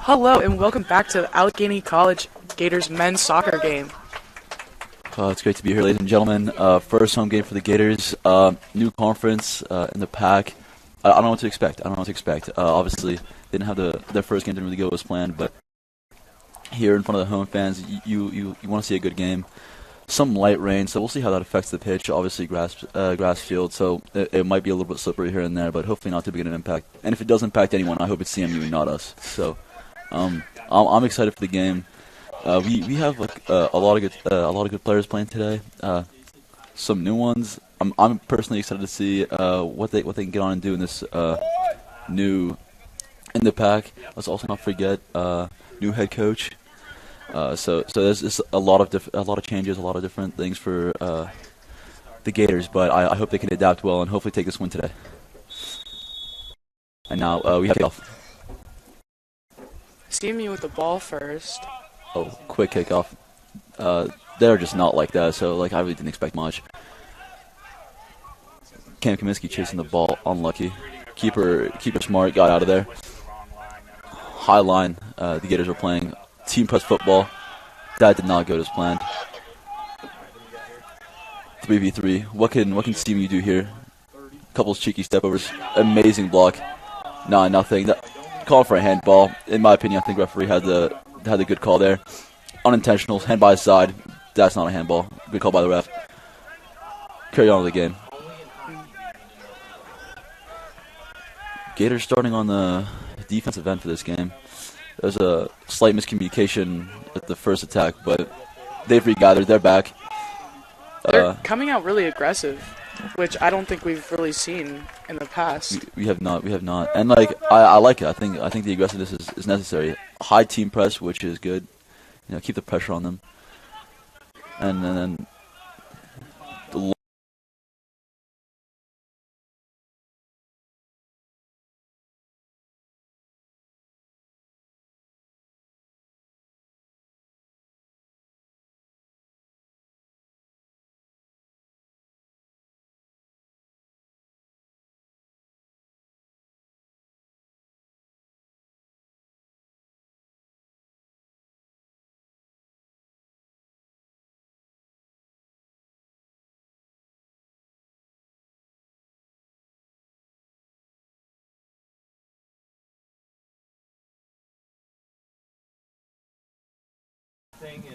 Hello and welcome back to the Allegheny College Gators men's soccer game. It's great to be here, ladies and gentlemen. First home game for the Gators. New conference in the pack. I don't know what to expect. Obviously, didn't have their first game didn't really go as planned, but here in front of the home fans, you want to see a good game. Some light rain, so we'll see how that affects the pitch. Obviously, grass field, so it might be a little bit slippery here and there, but hopefully not too big an impact. And if it does impact anyone, I hope it's CMU and not us. So I'm excited for the game. We have a lot of good players playing today. Some new ones. I'm personally excited to see what they can get on and do in this new in the pack. Let's also not forget new head coach. So there's a lot of changes, a lot of different things for the Gators, but I hope they can adapt well and hopefully take this win today. And now we have kickoff. CMU with the ball first. Oh, quick kickoff. They're just not like that, so I really didn't expect much. Cam Kaminsky chasing the ball, unlucky. Keeper smart, got out of there. High line, the Gators are playing team press football. That did not go as planned. 3v3. What can CMU do here? Couple of cheeky step overs. Amazing block. Nothing. Call for a handball. In my opinion, I think referee had the good call there. Unintentional. Hand by his side. That's not a handball. Good call by the ref. Carry on with the game. Gators starting on the defensive end for this game. There's a slight miscommunication at the first attack, but they've regathered. They're back. They're coming out really aggressive, which I don't think we've really seen in the past. We have not. And I like it. I think the aggressiveness is necessary. High team press, which is good. Keep the pressure on them. And then the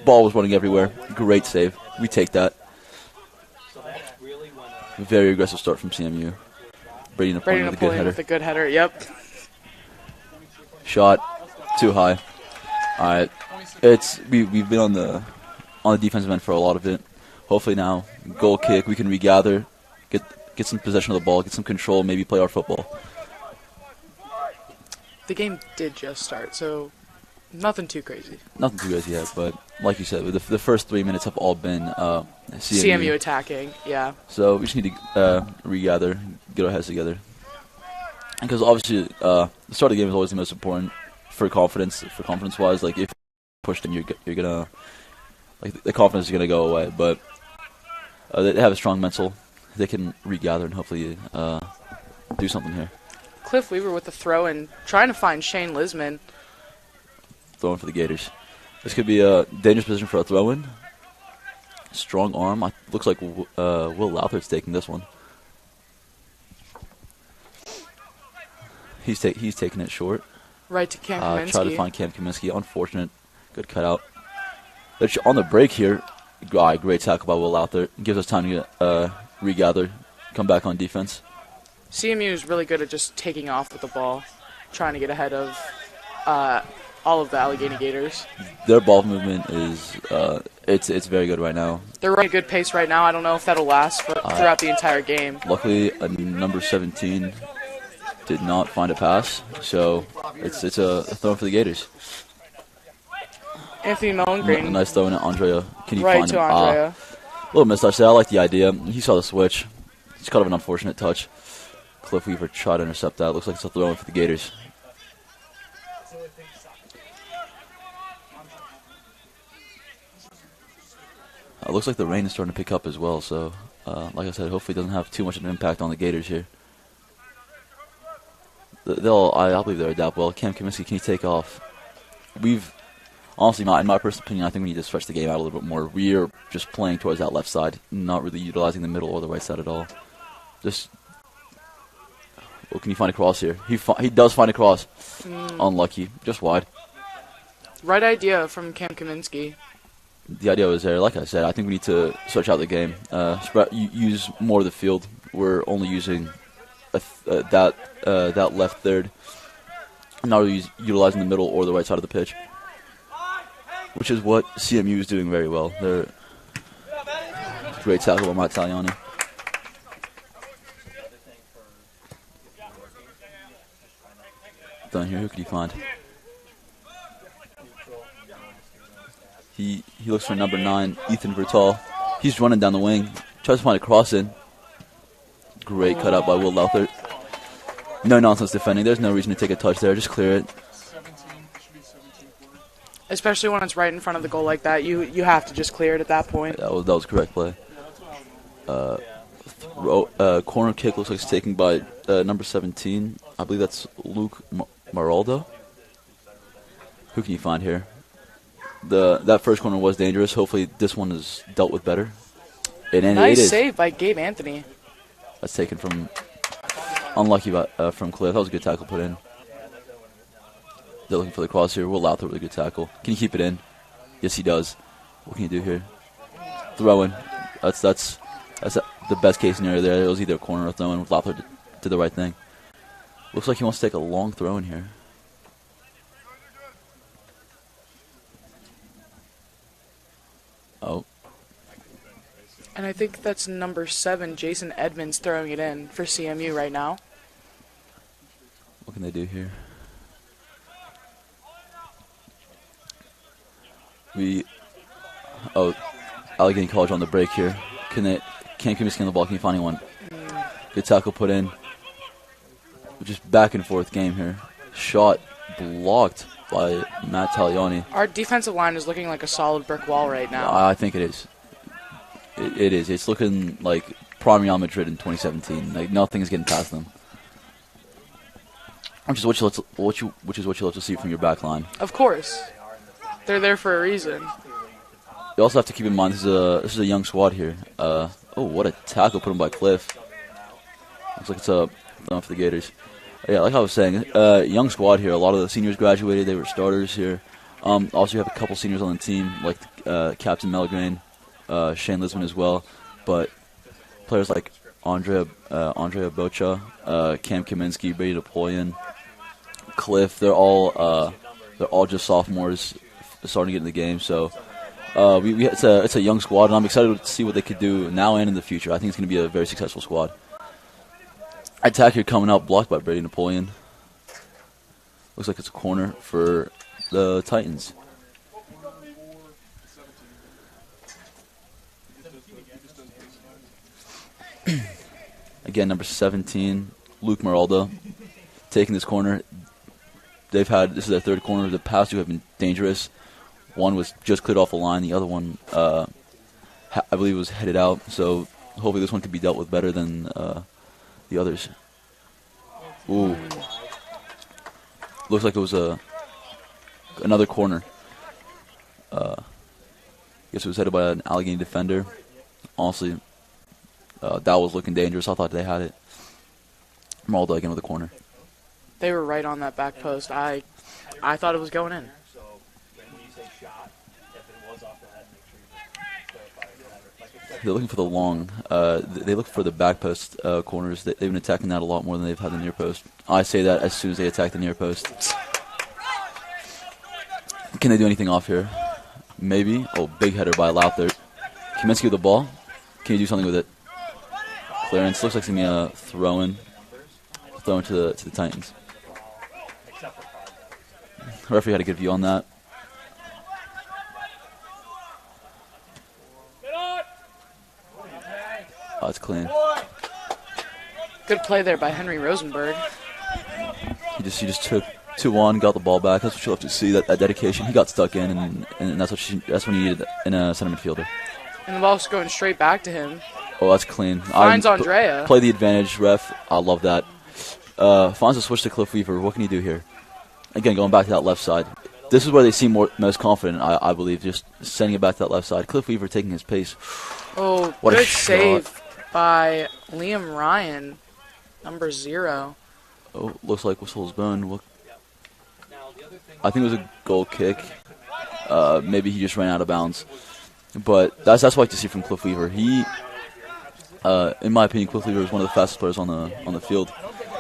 ball was running everywhere. Great save. We take that. Very aggressive start from CMU. Brady Napoleon with a good header. Yep. Shot too high. All right. We've been on the defensive end for a lot of it. Hopefully now goal kick. We can regather, get some possession of the ball, get some control, maybe play our football. The game did just start, so nothing too crazy. Nothing too crazy yet, but like you said, the first 3 minutes have all been CMU attacking, yeah. So we just need to regather, get our heads together. Because obviously, the start of the game is always the most important for confidence-wise. If you're pushed in, you're gonna the confidence is gonna go away. But they have a strong mental. They can regather and hopefully do something here. Cliff Weaver with the throw and trying to find Shane Lisman. Throwing for the Gators. This could be a dangerous position for a throw-in. Strong arm. Looks like Will Louther's taking this one. He's taking it short. Right to Cam Kaminsky. Try to find Cam Kaminsky. Unfortunate. Good cutout. On the break here. Great tackle by Will Louther. Gives us time to regather, come back on defense. CMU is really good at just taking off with the ball, trying to get ahead of all of the Allegheny Gators. Their ball movement is it's very good right now. They're running a good pace right now. I don't know if that'll last throughout the entire game. Luckily, number 17 did not find a pass, so it's a throw for the Gators. Anthony Mellengreen. A nice throw in at Andrea. Can you right find to him? Andrea. A little mistouch there. I like the idea. He saw the switch. It's kind of an unfortunate touch. Cliff Weaver tried to intercept that. Looks like it's a throw in for the Gators. Looks like the rain is starting to pick up as well, so like I said, hopefully it doesn't have too much of an impact on the Gators here. I believe they'll adapt well. Cam Kaminsky, can he take off? we've honestly, in my personal opinion, I think we need to stretch the game out a little bit more. We are just playing towards that left side, not really utilizing the middle or the right side at all. Just, well, can you find a cross here? He does find a cross. Unlucky, just wide. Right idea from Cam Kaminsky. The idea was there. Like I said, I think we need to stretch out the game. Use more of the field. We're only using that left third, not really utilizing the middle or the right side of the pitch, which is what CMU is doing very well. They're great tackle by Matt Tagliani. Down here, who could he find? He looks for number 9, Ethan Vertal. He's running down the wing. Tries to find a cross in. Great cut out by Will Lauthert. No nonsense defending. There's no reason to take a touch there. Just clear it. Especially when it's right in front of the goal like that. You have to just clear it at that point. That was correct play. Corner kick looks like it's taken by number 17. I believe that's Luke Maraldo. Who can you find here? That first corner was dangerous. Hopefully this one is dealt with better. Nice save by Gabe Anthony. That's taken from unlucky from Cliff. That was a good tackle put in. They're looking for the cross here. Will Lauthert with a good tackle. Can he keep it in? Yes, he does. What can you do here? Throw in. That's the best case scenario there. It was either a corner or throw in. Lauthert did the right thing. Looks like he wants to take a long throw in here. Oh. And I think that's number 7, Jason Edmonds, throwing it in for CMU right now. What can they do here? Allegheny College on the break here. Can't Kaminsky on the ball. Can you find anyone? Good tackle put in. Just back and forth game here. Shot blocked by Matt Tagliani. Our defensive line is looking like a solid brick wall right now. I think it is. It is. It's looking like prime Real Madrid in 2017. Like nothing is getting past them. Which is what you love to see from your back line. Of course, they're there for a reason. You also have to keep in mind this is a young squad here. What a tackle put in by Cliff. Looks like it's a for the Gators. Yeah, like I was saying, young squad here. A lot of the seniors graduated. They were starters here. Also, you have a couple seniors on the team, like Captain Melgrain, Shane Lisman as well. But players like Andrea Bocha, Cam Kaminsky, Brady Napoleon, Cliff, they're all just sophomores starting to get in the game. So it's a young squad, and I'm excited to see what they could do now and in the future. I think it's going to be a very successful squad. Attack here coming out, blocked by Brady Napoleon. Looks like it's a corner for the Titans. Again, number 17, Luke Maraldo, taking this corner. This is their third corner. The past two have been dangerous. One was just cleared off the line. The other one, I believe, was headed out. So hopefully this one can be dealt with better than the others. Ooh. Looks like it was another corner. Guess it was headed by an Allegheny defender. Honestly, that was looking dangerous. I thought they had it. Maraldo again with the corner. They were right on that back post. I thought it was going in. They're looking for the long. They look for the back post corners. They've been attacking that a lot more than they've had the near post. I say that as soon as they attack the near post. Can they do anything off here? Maybe. Oh, big header by Lauthert. Kaminsky with the ball. Can you do something with it? Clearance. Looks like it's going to be a throw-in. Throw-in to the Titans. Referee had a good view on that. Oh, it's clean. Good play there by Henry Rosenberg. He just took 2-1, got the ball back. That's what you love to see. That dedication. He got stuck in, and that's what you needed in a center midfielder. And the ball's going straight back to him. Oh, that's clean. Finds Andrea. Play the advantage, ref. I love that. Finds a switch to Cliff Weaver. What can he do here? Again, going back to that left side. this is where they seem most confident, I believe, just sending it back to that left side. Cliff Weaver taking his pace. Oh, What a good shot. save by Liam Ryan, number 0. Oh, looks like Whistle's bone. I think it was a goal kick. Maybe he just ran out of bounds. But that's what I like to see from Cliff Weaver. He, in my opinion, Cliff Weaver is one of the fastest players on the field.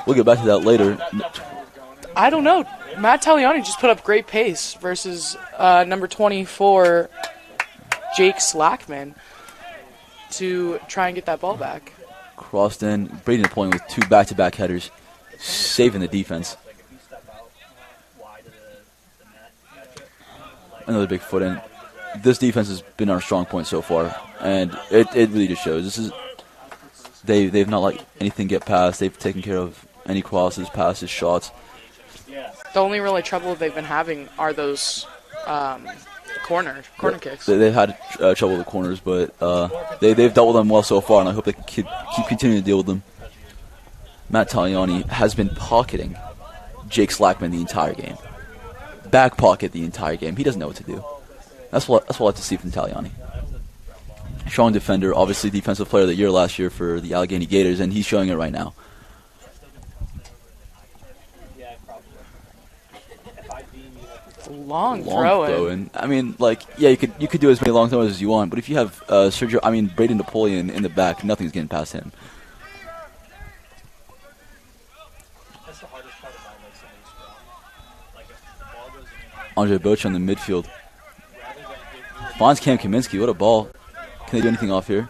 We'll get back to that later. I don't know. Matt Taliani just put up great pace versus number 24, Jake Slackman, to try and get that ball back. Crossed in. Brady Napoleon with 2 back-to-back headers, saving the defense. Another big foot in. This defense has been our strong point so far, and it really just shows. They've not let anything get past. They've taken care of any crosses, passes, shots. The only really trouble they've been having are those corner kicks. They've had trouble with the corners, but they've dealt with them well so far, and I hope they keep continuing to deal with them. Matt Taliani has been pocketing Jake Slackman the entire game. Back pocket the entire game. He doesn't know what to do. That's what I like to see from Taliani. Strong defender, obviously defensive player of the year last year for the Allegheny Gators, and he's showing it right now. Long throw in. I mean, you could do as many long throws as you want, but if you have Brady Napoleon in the back, nothing's getting past him. Andre Boch on the midfield. Finds Cam Kaminsky. What a ball. Can they do anything off here?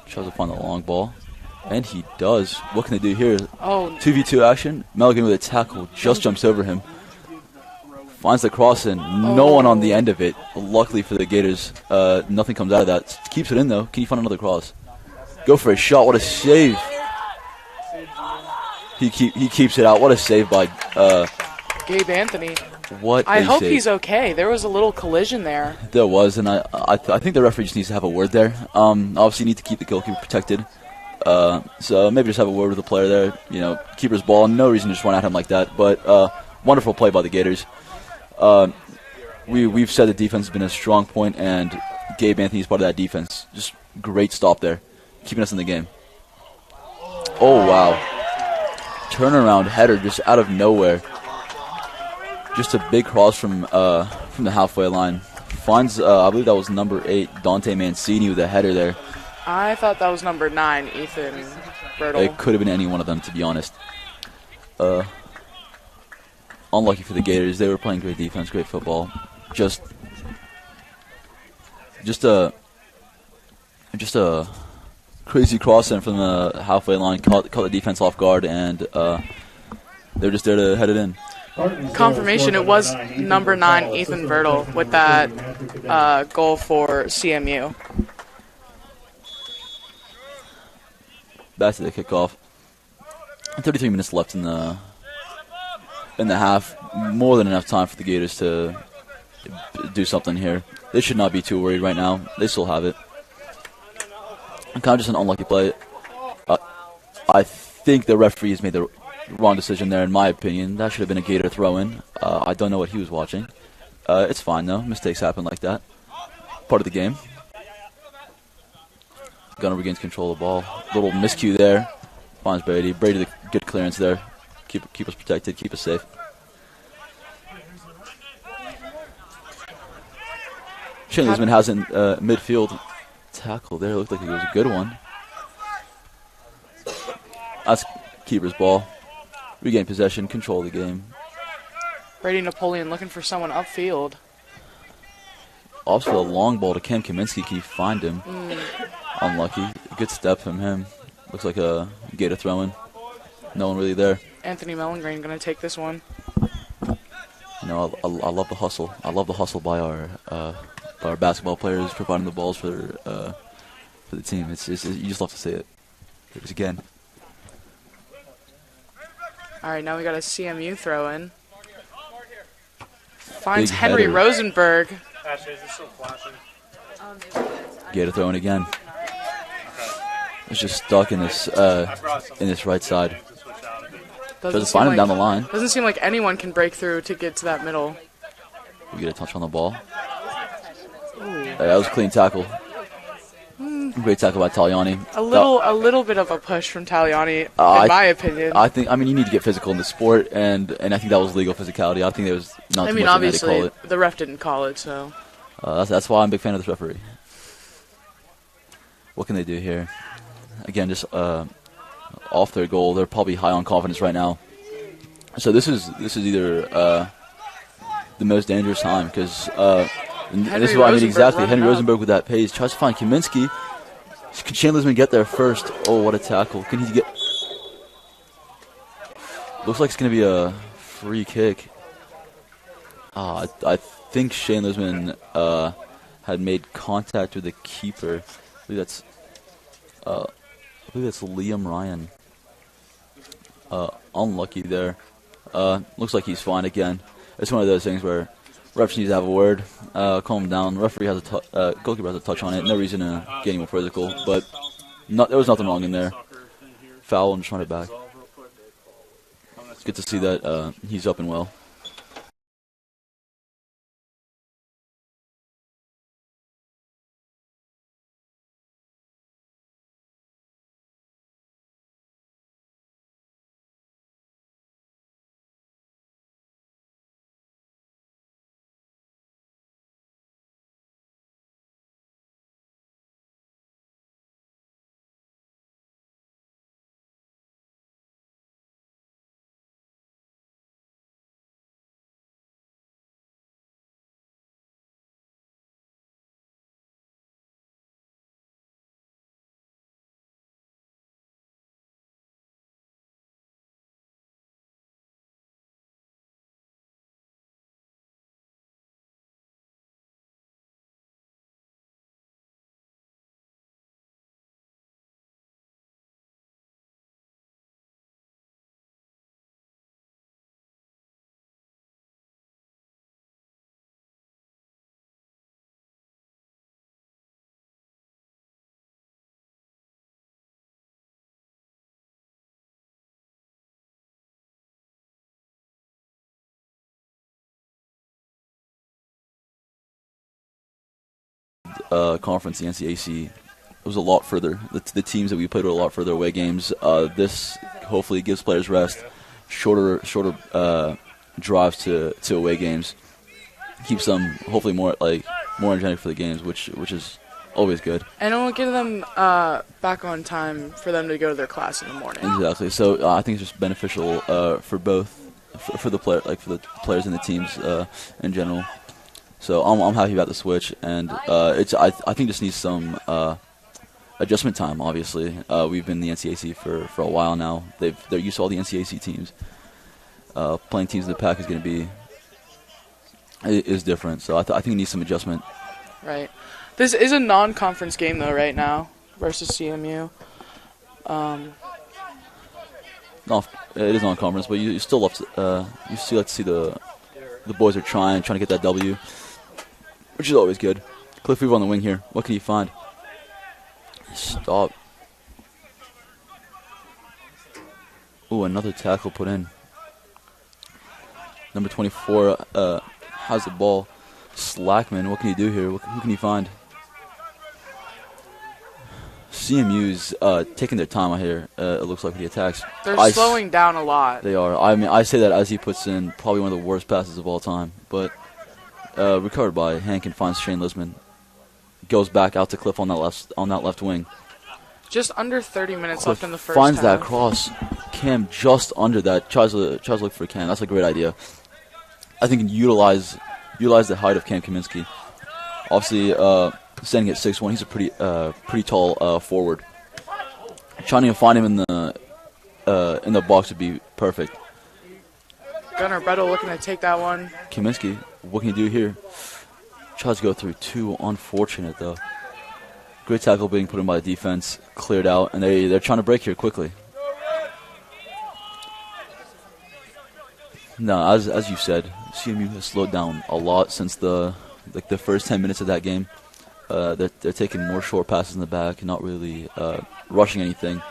Tries to find the long ball. And he does. What can they do here? 2v2 action. Mulligan with a tackle. Just jumps over him. Finds the cross in. No one on the end of it. Luckily for the Gators, nothing comes out of that. Keeps it in, though. Can you find another cross? Go for a shot. What a save. He keeps it out. What a save by Gabe Anthony. I hope he's okay. There was a little collision there. There was, and I think the referee just needs to have a word there. Obviously, you need to keep the goalkeeper protected. So maybe just have a word with the player there. Keeper's ball. No reason to just run at him like that. But wonderful play by the Gators. We've said the defense has been a strong point, and Gabe Anthony's part of that defense. Just great stop there, keeping us in the game. Oh wow! Turnaround header just out of nowhere. Just a big cross from the halfway line. Finds, I believe that was number 8, Dante Mancini with a header there. I thought that was number 9, Ethan Bertle. It could have been any one of them, to be honest. Unlucky for the Gators. They were playing great defense, great football. Just a crazy cross in from the halfway line. Caught the defense off guard, and they were just there to head it in. Confirmation, it was number 9, Ethan Bertle, with that goal for CMU. Back to the kickoff. 33 minutes left in the half. More than enough time for the Gators to do something here. They should not be too worried right now. They still have it. Kind of just an unlucky play. I think the referee has made the wrong decision there, in my opinion. That should have been a Gator throw-in. I don't know what he was watching. It's fine, though. Mistakes happen like that. Part of the game. Gunner regains control of the ball. Little miscue there. Finds Brady. Brady, the good clearance there. Keep us protected. Keep us safe. Shane Lisman has in midfield tackle there. Looked like it was a good one. That's keeper's ball. Regain possession, control the game. Brady Napoleon looking for someone upfield. Also a long ball to Cam Kaminsky. Can you find him? Unlucky. Good step from him. Looks like a Gator throw-in. No one really there. Anthony Mellengrain going to take this one. I love the hustle. I love the hustle by our basketball players providing the balls for the team. You just love to see it. Here's again. All right, now we got a CMU throw-in. Finds Big Henry header. Rosenberg. Gator throw-in again. It's just stuck in this right side. Doesn't Tries to find him down the line. Doesn't seem like anyone can break through to get to that middle. We get a touch on the ball. That was a clean tackle. Great tackle by Taliani. A little bit of a push from Taliani, in my opinion. I mean, you need to get physical in the sport, and I think that was legal physicality. I think there was not too much obviously, to call it. the ref didn't call it, so. That's why I'm a big fan of this referee. What can they do here? Again, just off their goal. They're probably high on confidence right now. So this is either the most dangerous time because this is what I mean exactly. Henry Rosenberg with that pace tries to find Kaminsky. Can Shane Lisman get there first? Oh, what a tackle! Can he get? Looks like it's going to be a free kick. I think Shane Lisman had made contact with the keeper. I believe that's Liam Ryan. Unlucky there. Looks like he's fine again. It's one of those things where refs need to have a word, calm him down. Referee has goalkeeper has a touch on it. No reason to get any more physical, but there was nothing wrong in there. Foul and just run it back. It's good to see that he's up and well. Conference, the NCAC, it was a lot further. The teams that we played were a lot further away games. This hopefully gives players rest, shorter drives to away games, keeps them hopefully more energetic for the games, which is always good. And it will get them back on time for them to go to their class in the morning. Exactly. So I think it's just beneficial for both for the players and the teams in general. So I'm happy about the switch, and I think just needs some adjustment time. Obviously, we've been in the NCAC for a while now. They're used to all the NCAC teams. Playing teams in the pack is different. So I think it needs some adjustment. Right. This is a non-conference game though, right now versus CMU. No, it is non-conference, but you still love to like to see the boys are trying to get that W, which is always good. Cliff Weaver on the wing here. What can he find? Stop. Ooh, another tackle put in. Number 24 has the ball. Slackman, what can he do here? Who can he find? CMU's taking their time out here, it looks like, with the attacks. They're slowing down a lot. They are. I mean, I say that as he puts in probably one of the worst passes of all time. But recovered by Hank and finds Shane Lisman. Goes back out to Cliff on that left wing. Just under 30 minutes Cliff left in the first finds half. that cross. Cam just under that. Tries to look for Cam. That's a great idea. I think utilize the height of Cam Kaminsky. Obviously, standing at 6'1", he's a pretty tall forward. Trying to find him in the box would be perfect. Gunnar Brettel looking to take that one. Kaminsky, what can he do here? Tries to go through two. Unfortunate, though. Great tackle being put in by the defense. Cleared out, and they're trying to break here quickly. No, as you said, CMU has slowed down a lot since the first 10 minutes of that game. They're taking more short passes in the back and not really rushing anything.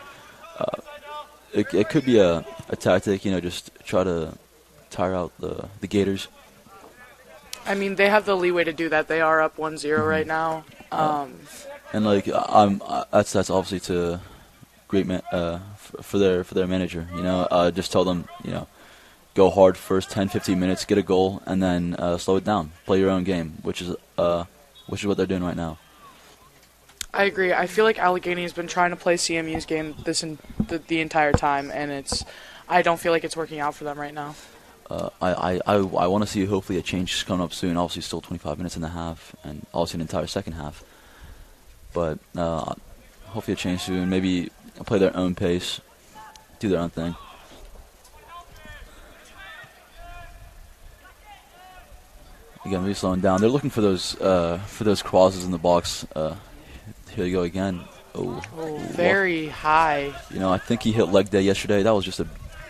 It could be a a tactic, just try to tire out the Gators. I mean, they have the leeway to do that. They are up 1-0 right now. And that's obviously to great for their manager. Just tell them go hard first 10, 15 minutes, get a goal, and then slow it down. Play your own game, which is what they're doing right now. I agree. I feel like Allegheny has been trying to play CMU's game the entire time, and I don't feel like it's working out for them right now. I want to see hopefully a change coming up soon. Obviously, still 25 minutes in the half, and obviously an entire second half. But hopefully a change soon. Maybe play their own pace, do their own thing. Again, really slowing down. They're looking for those crosses in the box. Here you go again. Oh, very high. I think he hit leg day yesterday. That was just a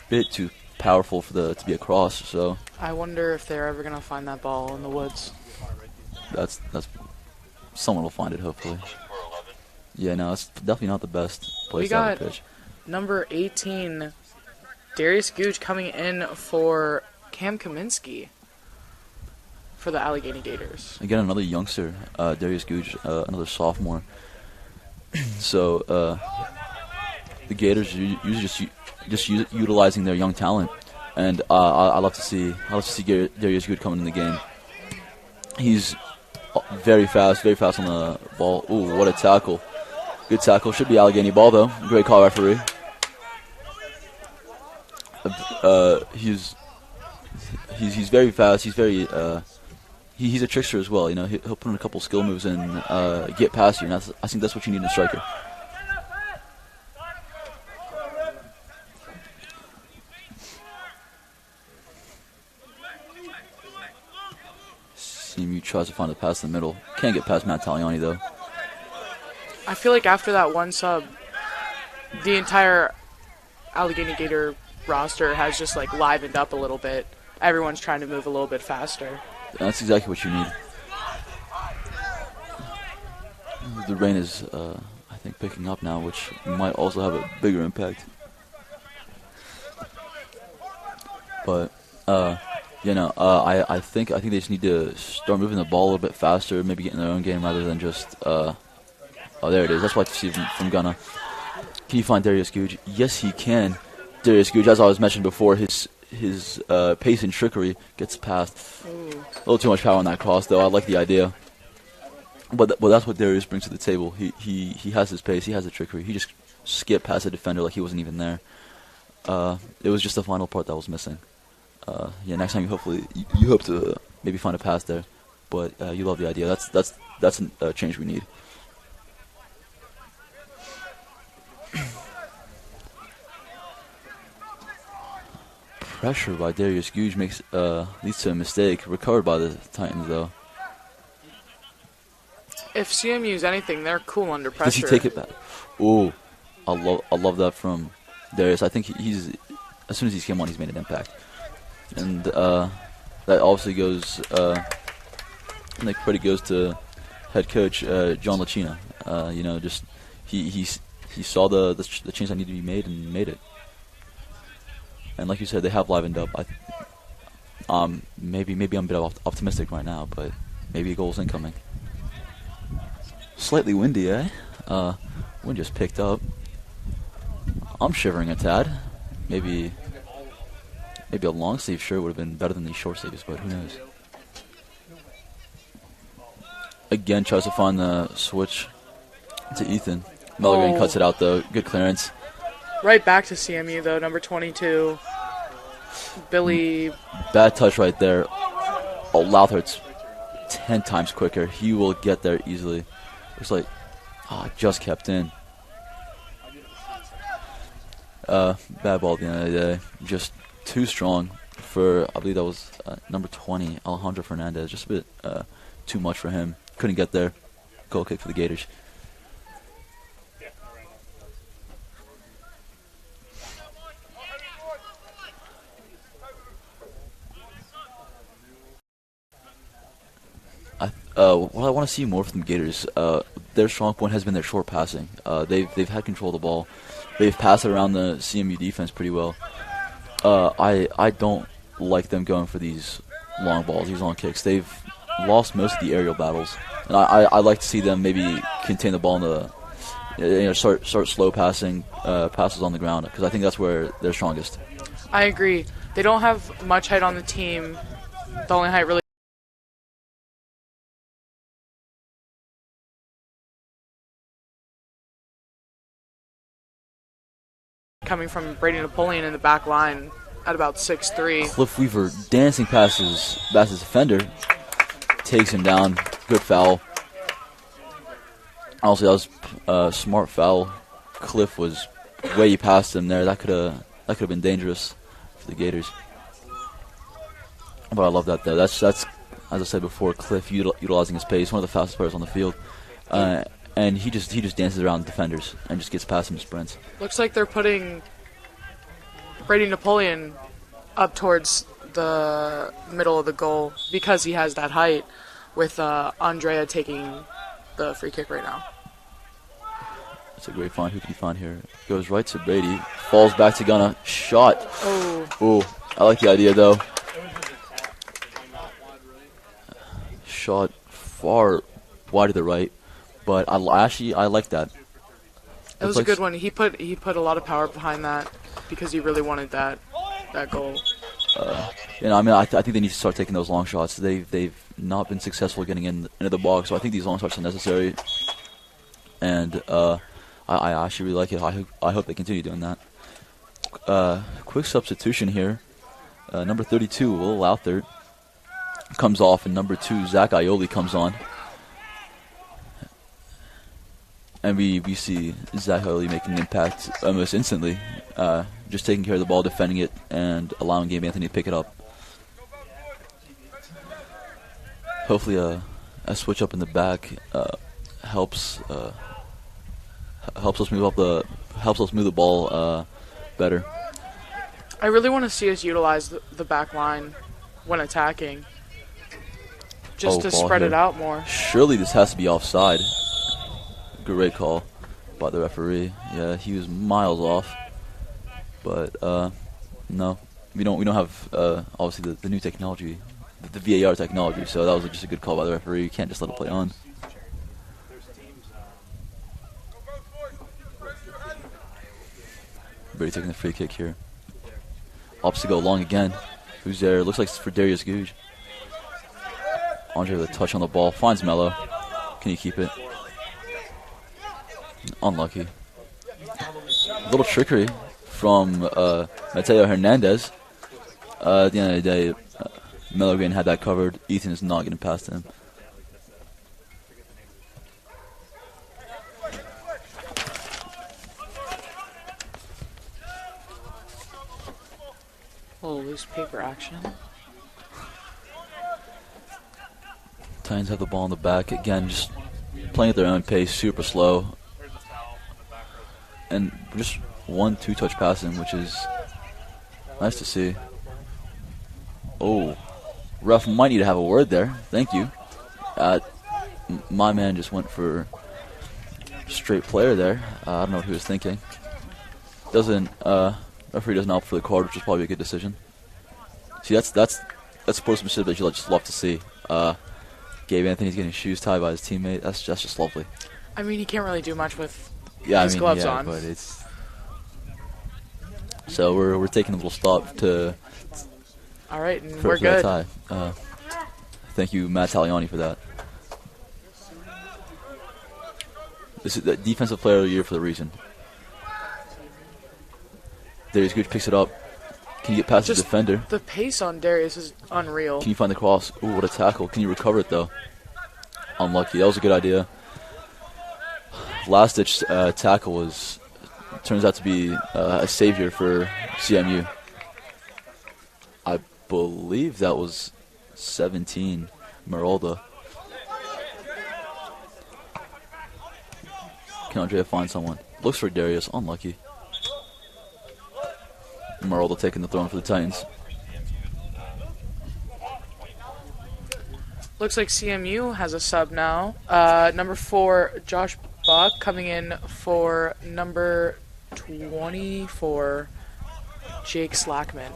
bit too powerful to be a cross. So I wonder if they're ever gonna find that ball in the woods. That's someone will find it hopefully. Yeah, no, it's definitely not the best place to have a pitch. Number 18, Darius Gooch coming in for Cam Kaminsky for the Allegheny Gators. Again, another youngster, Darius Gooch, another sophomore. So the Gators are usually just utilizing their young talent, and I love to see Darius Gooch coming in the game. He's very fast on the ball. Ooh, what a tackle! Good tackle. Should be Allegheny ball though. Great call, referee. He's very fast. He's very he's a trickster as well. He'll put in a couple skill moves and get past you. And I think that's what you need in a striker. CMU tries to find a pass in the middle. Can't get past Matt Taliani though. I feel like after that one sub, the entire Allegheny Gator roster has just livened up a little bit. Everyone's trying to move a little bit faster. That's exactly what you need. The rain is, I think, picking up now, which might also have a bigger impact. But, I think they just need to start moving the ball a little bit faster, maybe get in their own game rather than just. Oh, there it is. That's what I see from Gunna. Can you find Darius Gooch? Yes, he can. Darius Gooch, as I was mentioned before, his pace and trickery gets past. Ooh. A little too much power on that cross, though. I like the idea. But that's what Darius brings to the table. He has his pace. He has the trickery. He just skipped past the defender like he wasn't even there. It was just the final part that was missing. Next time you hope to maybe find a pass there. But you love the idea. That's a change we need. Pressure by Darius Gooch leads to a mistake. Recovered by the Titans, though. If CMU is anything, they're cool under pressure. Does he take it back? Ooh, I love that from Darius. I think he's as soon as he came on, he's made an impact, and that obviously goes. I think credit goes to head coach John Lacina. Just he saw the change that needed to be made and made it. And like you said, they have livened up. Maybe I'm a bit optimistic right now, but maybe a goal's incoming. Slightly windy, eh? Wind just picked up. I'm shivering a tad. Maybe a long sleeve shirt would have been better than these short sleeves, but who knows? Again, tries to find the switch to Ethan. Melligan cuts it out though. Good clearance. Right back to CMU though, number 22. Billy. Bad touch right there. Oh, Louthart's 10 times quicker. He will get there easily. Looks like, just kept in. Bad ball at the end of the day. Just too strong for, I believe that was number 20, Alejandro Fernandez. Just a bit too much for him. Couldn't get there. Goal kick for the Gators. What I want to see more from the Gators, their strong point has been their short passing. They've had control of the ball. They've passed it around the CMU defense pretty well. I don't like them going for these long balls, these long kicks. They've lost most of the aerial battles, and I like to see them maybe contain the ball in the start slow passing passes on the ground, because I think that's where they're strongest. I agree. They don't have much height on the team. The only height really coming from Brady Napoleon in the back line at about 6'3". Cliff Weaver dancing past his defender, takes him down. Good foul. Honestly, that was a smart foul. Cliff was way past him there. That could have been dangerous for the Gators. But I love that though. That's as I said before, Cliff utilizing his pace, one of the fastest players on the field, and he just dances around defenders and just gets past them in sprints. Looks like they're putting Brady Napoleon up towards the middle of the goal because he has that height, with Andrea taking the free kick right now. That's a great find. Who can you find here? Goes right to Brady. Falls back to Gunna. Shot. Oh, I like the idea though. Shot far wide to the right, but I like that. It was a good one. He put a lot of power behind that because he really wanted that goal. I think they need to start taking those long shots. They've not been successful getting into the box, so I think these long shots are necessary. And I actually really like it. I hope they continue doing that. Quick substitution here. Number 32, Will Lowther, comes off, and number 2, Zach Ioli, comes on. And we see Zach Ioli making an impact almost instantly. Just taking care of the ball, defending it, and allowing Gabe Anthony to pick it up. Hopefully a switch up in the back helps us move the ball better. I really want to see us utilize the back line when attacking, just to spread it out more. Surely this has to be offside. Great call by the referee. Yeah, he was miles off. But no, we don't have obviously the new technology, the VAR technology. So that was just a good call by the referee. You can't just let it play on. Brady taking the free kick here. Opposite goal long again. Who's there? Looks like it's for Darius Gouge. Andre with a touch on the ball. Finds Mello. Can you keep it? Unlucky. A little trickery from Mateo Hernandez. At the end of the day, Mello Green had that covered. Ethan is not getting past him. A little loose paper action. Titans have the ball in the back. Again, just playing at their own pace, super slow. And just 1-2 touch passing, which is nice to see. Oh, ref might need to have a word there. Thank you. My man just went for straight player there. I don't know what he was thinking. Referee doesn't opt for the card, which is probably a good decision. See, that's sportsmanship that you just love to see. Gabe Anthony's getting shoes tied by his teammate. That's just lovely. I mean, he can't really do much with his gloves on. But it's so we're taking a little stop to. All right, and we're good. That tie. Thank you, Matt Taliani, for that. This is the defensive player of the year for the reason. Darius Gooch picks it up. Can you get past the defender? The pace on Darius is unreal. Can you find the cross? Ooh, what a tackle. Can you recover it, though? Unlucky. That was a good idea. Last-ditch tackle turns out to be a savior for CMU. I believe that was 17, Merolda. Can Andrea find someone? Looks for Darius. Unlucky. Merolda taking the throne for the Titans. Looks like CMU has a sub now. Number 4, Josh Buck, coming in for number 24, Jake Slackman.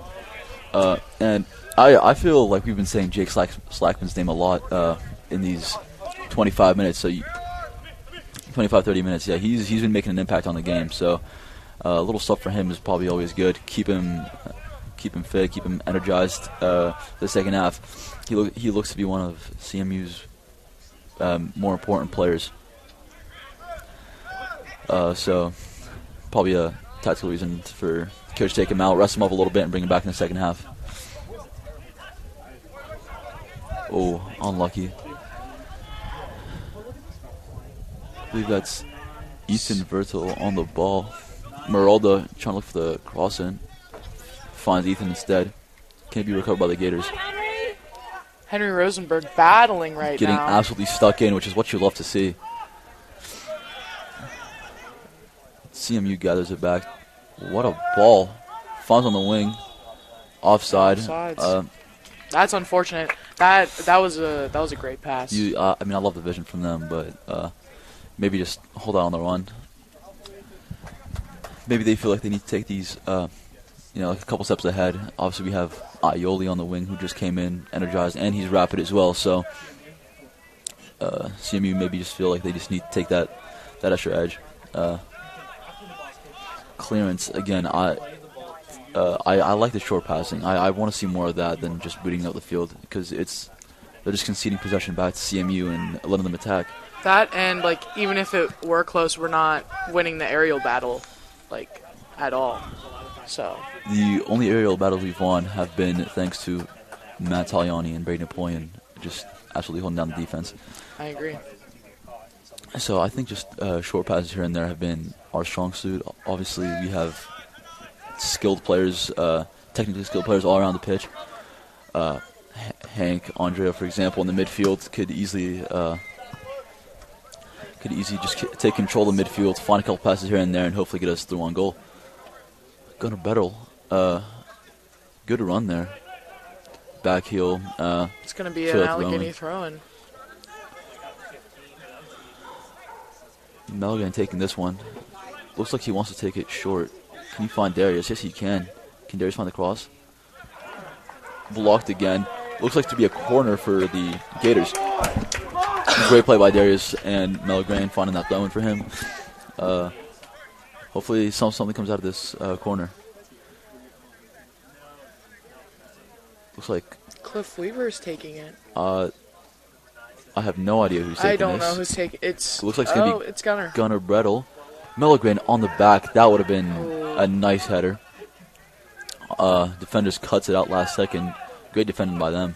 And I feel like we've been saying Jake Slackman's name a lot in these 25 minutes. So 25, 30 minutes. Yeah, he's been making an impact on the game. So a little stuff for him is probably always good. Keep him fit, keep him energized. The second half, he looks to be one of CMU's more important players. So probably a tactical reason for coach to take him out, rest him up a little bit, and bring him back in the second half. Oh, unlucky. I believe that's Ethan Vertel on the ball. Meralda trying to look for the cross in. Finds Ethan instead. Can't be recovered by the Gators. Henry Rosenberg battling right Getting now. absolutely stuck in, which is what you love to see. CMU gathers it back. What a ball. Finds on the wing. Offside. That's unfortunate. That was a great pass. I love the vision from them, but maybe just hold out on the run. Maybe they feel like they need to take these, like a couple steps ahead. Obviously, we have Aioli on the wing who just came in, energized, and he's rapid as well. So CMU maybe just feel like they just need to take that extra edge. Clearance again. I like the short passing. I want to see more of that than just booting out the field because they're just conceding possession back to CMU and letting them attack. That and even if it were close, we're not winning the aerial battle at all. So the only aerial battles we've won have been thanks to Matt Taliani and Brady Napoleon just absolutely holding down the defense. I agree. So I think just short passes here and there have been our strong suit. Obviously, we have skilled players, technically skilled players all around the pitch. Hank, Andrea, for example, in the midfield could easily just take control of the midfield, find a couple passes here and there, and hopefully get us through on goal. Gunnar Bettel, good run there. Back heel. It's going to be an Allegheny throw-in. Melgan taking this one. Looks like he wants to take it short. Can you find Darius? Yes, he can. Can Darius find the cross? Blocked again. Looks like to be a corner for the Gators. Great play by Darius and Melgren finding that throw-in for him. Hopefully something comes out of this corner. Looks like Cliff Weaver's taking it. I have no idea who's taking this. I don't know who's taking it. It looks like it's going to be it's Gunnar. Gunnar Brettel. Melgren on the back. That would have been a nice header. Defenders cuts it out last second. Great defending by them.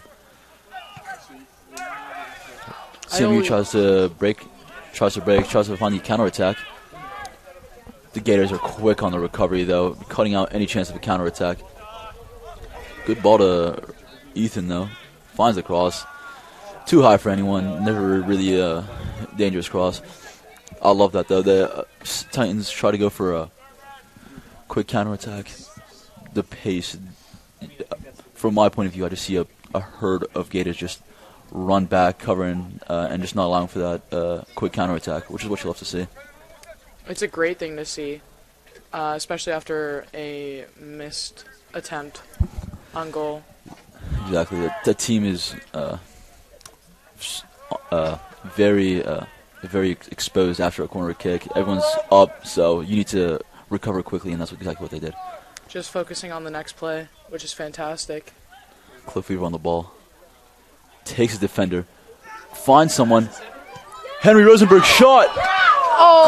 CMU tries to find the counterattack. The Gators are quick on the recovery, though, cutting out any chance of a counterattack. Good ball to Ethan, though. Finds the cross. Too high for anyone. Never really a dangerous cross. I love that, though. The Titans try to go for a quick counterattack. The pace, from my point of view, I just see a herd of Gators just run back, covering, and just not allowing for that quick counterattack, which is what you love to see. It's a great thing to see, especially after a missed attempt on goal. Exactly. The team is very exposed after a corner kick. Everyone's up, so you need to recover quickly, and that's exactly what they did. Just focusing on the next play, which is fantastic. Cliff Weaver on the ball. Takes a defender. Finds someone. Henry Rosenberg shot.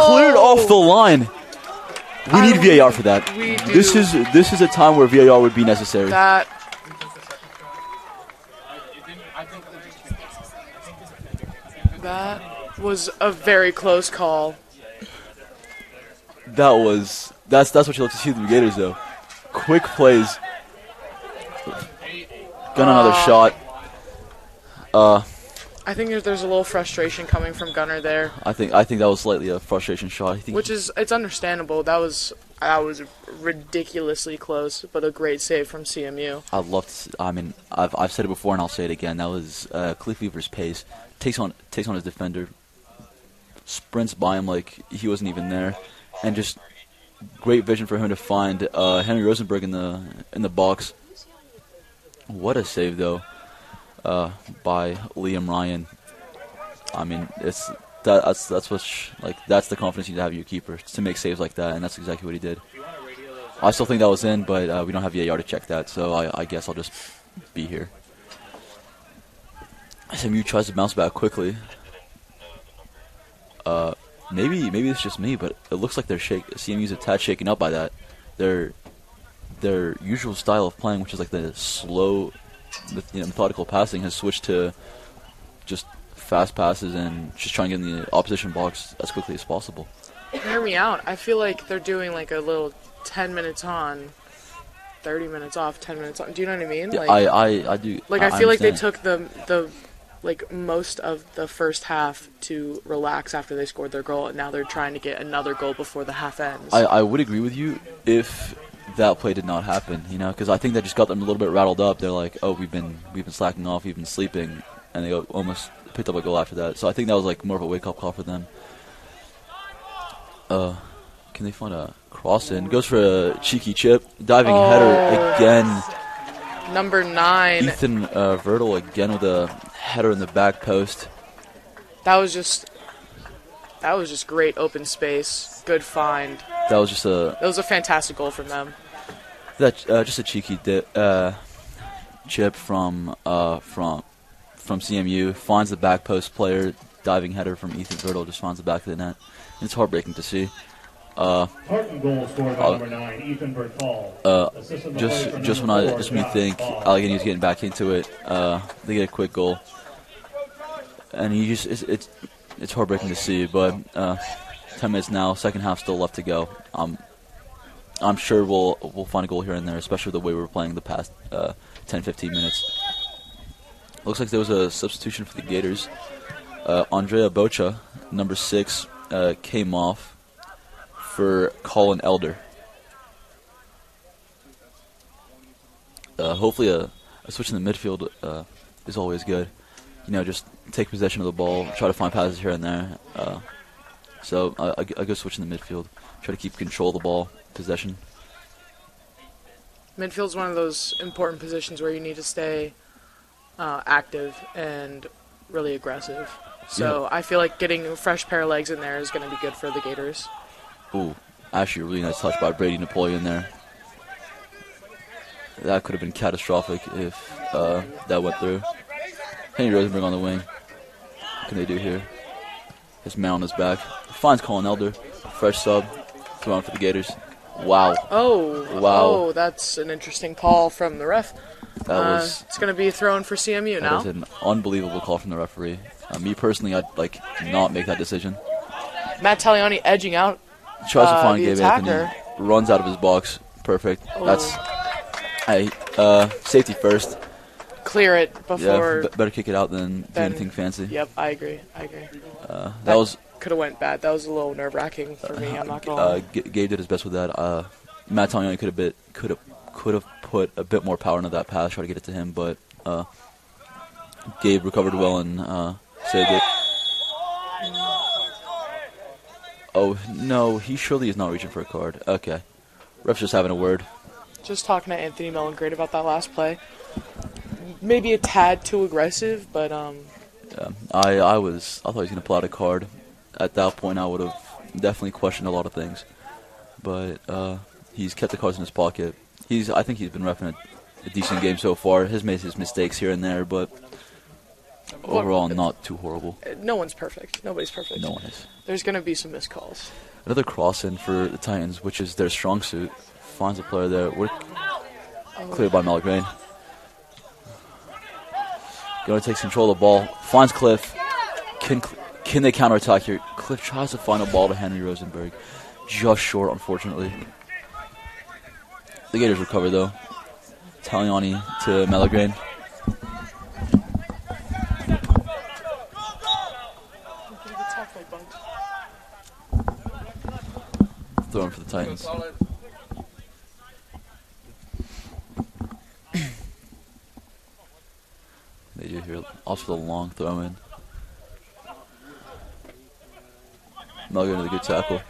Cleared off the line. We need VAR for that. We do. This is a time where VAR would be necessary. That was a very close call. That's what you love to see from the Gators, though. Quick plays. Gun another shot. I think there's a little frustration coming from Gunnar there. I think that was slightly a frustration shot. It's understandable. That was ridiculously close, but a great save from CMU. I've said it before and I'll say it again. That was Cliff Weaver's pace. Takes on his defender, sprints by him like he wasn't even there, and just great vision for him to find Henry Rosenberg in the box. What a save though by Liam Ryan. I mean, that's that's the confidence you need to have in your keeper to make saves like that, and that's exactly what he did. I still think that was in, but we don't have VAR to check that, so I guess I'll just be here. SMU tries to bounce back quickly. Maybe it's just me, but it looks like CMU's a tad shaken up by that. Their usual style of playing, which is like the slow, methodical passing, has switched to just fast passes and just trying to get in the opposition box as quickly as possible. Hear me out. I feel like they're doing like a little 10 minutes on, 30 minutes off, 10 minutes on. Do you know what I mean? Yeah, Like, I do. I feel like they understand. took the like most of the first half to relax after they scored their goal, and now they're trying to get another goal before the half ends. I would agree with you if that play did not happen, because I think that just got them a little bit rattled up. They're like, oh, we've been slacking off, we've been sleeping, and they almost picked up a goal after that. So I think that was like more of a wake-up call for them. Can they find a cross in? Goes for a cheeky chip, diving header again. Number 9. Ethan Vertel again with a header in the back post. That was just great open space. Good find. That was just That was a fantastic goal from them. just a cheeky chip from CMU. Finds the back post player. Diving header from Ethan Vertel just finds the back of the net. It's heartbreaking to see. Harton goal scored by number 9, Ethan Berthal. Just when you think Allegheny is getting back into it, they get a quick goal, and it's heartbreaking to see. But 10 minutes now, second half still left to go. I'm sure we'll find a goal here and there, especially the way we were playing the past 10-15 minutes. Looks like there was a substitution for the Gators. Andrea Bocha, number 6, came off for Colin Elder. Hopefully a switch in the midfield is always good. Just take possession of the ball, try to find passes here and there. So a good switch in the midfield. Try to keep control of the ball, possession. Midfield's one of those important positions where you need to stay active and really aggressive. So Yeah. I feel like getting a fresh pair of legs in there is going to be good for the Gators. Ooh, actually a really nice touch by Brady Napoleon there. That could have been catastrophic if that went through. Henry Rosenberg on the wing. What can they do here? His man on his back. Finds Colin Elder. Fresh sub. Thrown for the Gators. Wow. Oh, that's an interesting call from the ref. That It's going to be thrown for CMU that now. was an unbelievable call from the referee. Me personally, I'd not make that decision. Matt Taliani edging out. Tries to find the Gabe attacker. Anthony. Runs out of his box. Perfect. That's safety first. Clear it before. Yeah, better kick it out than do anything fancy. Yep, I agree. That was Could have went bad. That was a little nerve-wracking for me. I'm not gonna lie. Gabe did his best with that. Matt Taliani could have put a bit more power into that pass, try to get it to him, but Gabe recovered well and saved it. Oh no, he surely is not reaching for a card. Okay, ref's just having a word. Just talking to Anthony Mellon-Great about that last play. Maybe a tad too aggressive, but Yeah, I thought he was gonna pull out a card. At that point, I would have definitely questioned a lot of things, but he's kept the cards in his pocket. I think he's been reffing a decent game so far. Has made his mistakes here and there, but overall not too horrible. no one's perfect. Nobody's perfect. No one is. There's gonna be some missed calls. Another cross in for the Titans, which is their strong suit. Finds a player there. Cleared by Malgrain. Gonna takes control of the ball. Finds Cliff. Can they counterattack here? Cliff tries to find a ball to Henry Rosenberg. Just short, unfortunately. The Gators recover, though. Taliani to Malgrain. Throwing for the Titans. They do here. Also the long throw in. Melgar with a good tackle.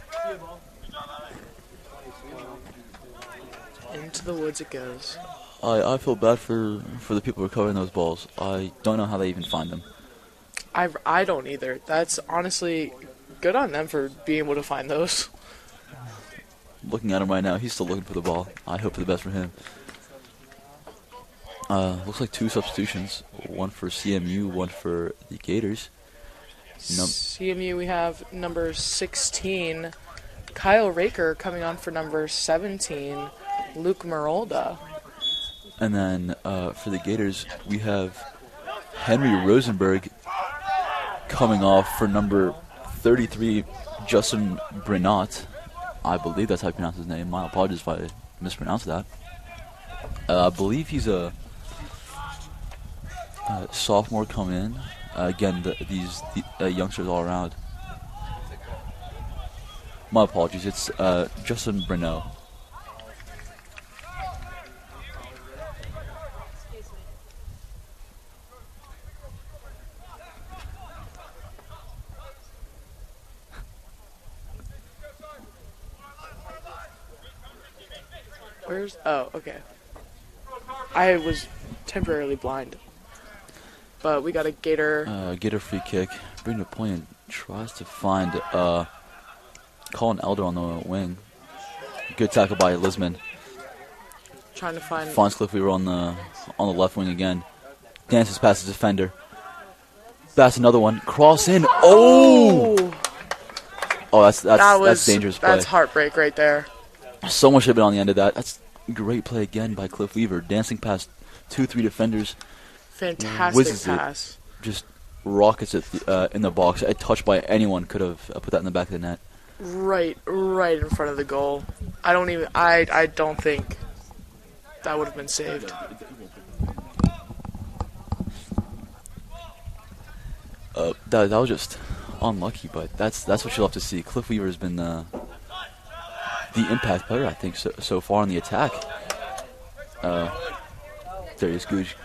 Into the woods it goes. I feel bad for the people recovering those balls. I don't know how they even find them. I don't either. That's honestly good on them for being able to find those. Looking at him right now, he's still looking for the ball. I hope for the best for him. Looks like 2 substitutions. One for CMU, one for the Gators. CMU, we have number 16, Kyle Raker, coming on for number 17, Luke Merolda. And then for the Gators, we have Henry Rosenberg coming off for number 33, Justin Brenat. I believe that's how you pronounce his name. My apologies if I mispronounced that. I believe he's a sophomore coming in. Again, these youngsters all around. My apologies. It's Justin Brenat. Oh, okay. I was temporarily blind. But we got a Gator. Gator free kick. Bring the point and tries to find Colin Elder on the wing. Good tackle by Lisman. Trying to find. Finds Cliff Weaver on the left wing again. Dances past the defender. That's another one. Cross in. Oh! Oh, that's dangerous play. That's heartbreak right there. Someone should have been on the end of that. That's great play again by Cliff Weaver. Dancing past 2-3 defenders. Fantastic pass. Just rockets it in the box. A touch by anyone could have put that in the back of the net. Right in front of the goal. I don't think that would have been saved. That was just unlucky, but that's what you love to see. Cliff Weaver has been the impact player, I think, so far in the attack. There he is, Gooch.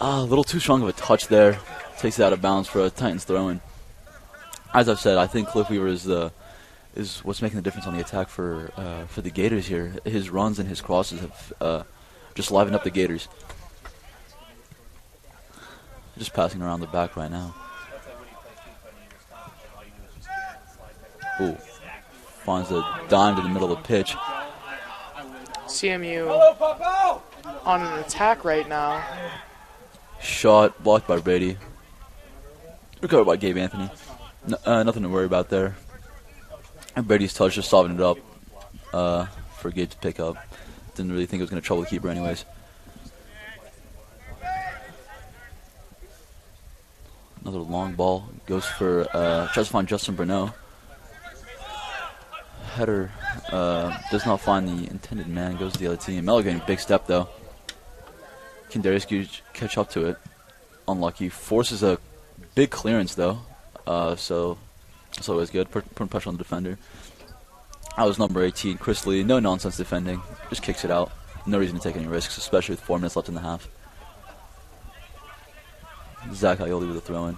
A little too strong of a touch there. Takes it out of bounds for a Titans throw-in. As I've said, I think Cliff Weaver is what's making the difference on the attack for the Gators here. His runs and his crosses have just livened up the Gators. Just passing around the back right now. Ooh. Finds a dime to the middle of the pitch. CMU on an attack right now. Shot blocked by Brady. Recovered by Gabe Anthony. Nothing to worry about there. And Brady's touch just softened it up for Gabe to pick up. Didn't really think it was going to trouble the keeper anyways. Another long ball. Goes for, tries to find Justin Brenat. Header does not find the intended man. Goes to the other team. Allegheny, big step though. Can Darius Gooch catch up to it? Unlucky. Forces a big clearance though. So that's always good. Putting pressure on the defender. That was number 18, Chris Lee. No nonsense defending. Just kicks it out. No reason to take any risks, especially with 4 minutes left in the half. Zach Ioli with a throw-in.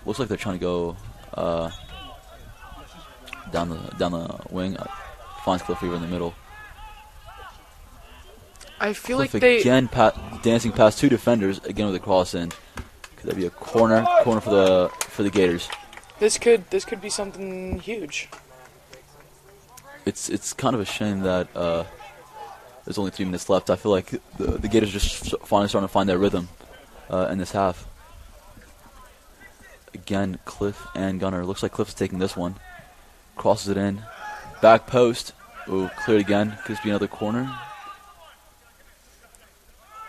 Looks like they're trying to go down the wing. Finds Cliff Weaver in the middle. I feel Cliff like they again dancing past 2 defenders again with a cross in. Could that be a corner for the Gators? This could be something huge. It's kind of a shame that there's only 3 minutes left. I feel like the Gators are just finally starting to find their rhythm in this half. Again, Cliff and Gunner. Looks like Cliff's taking this one. Crosses it in. Back post. Ooh, cleared again. Could this be another corner?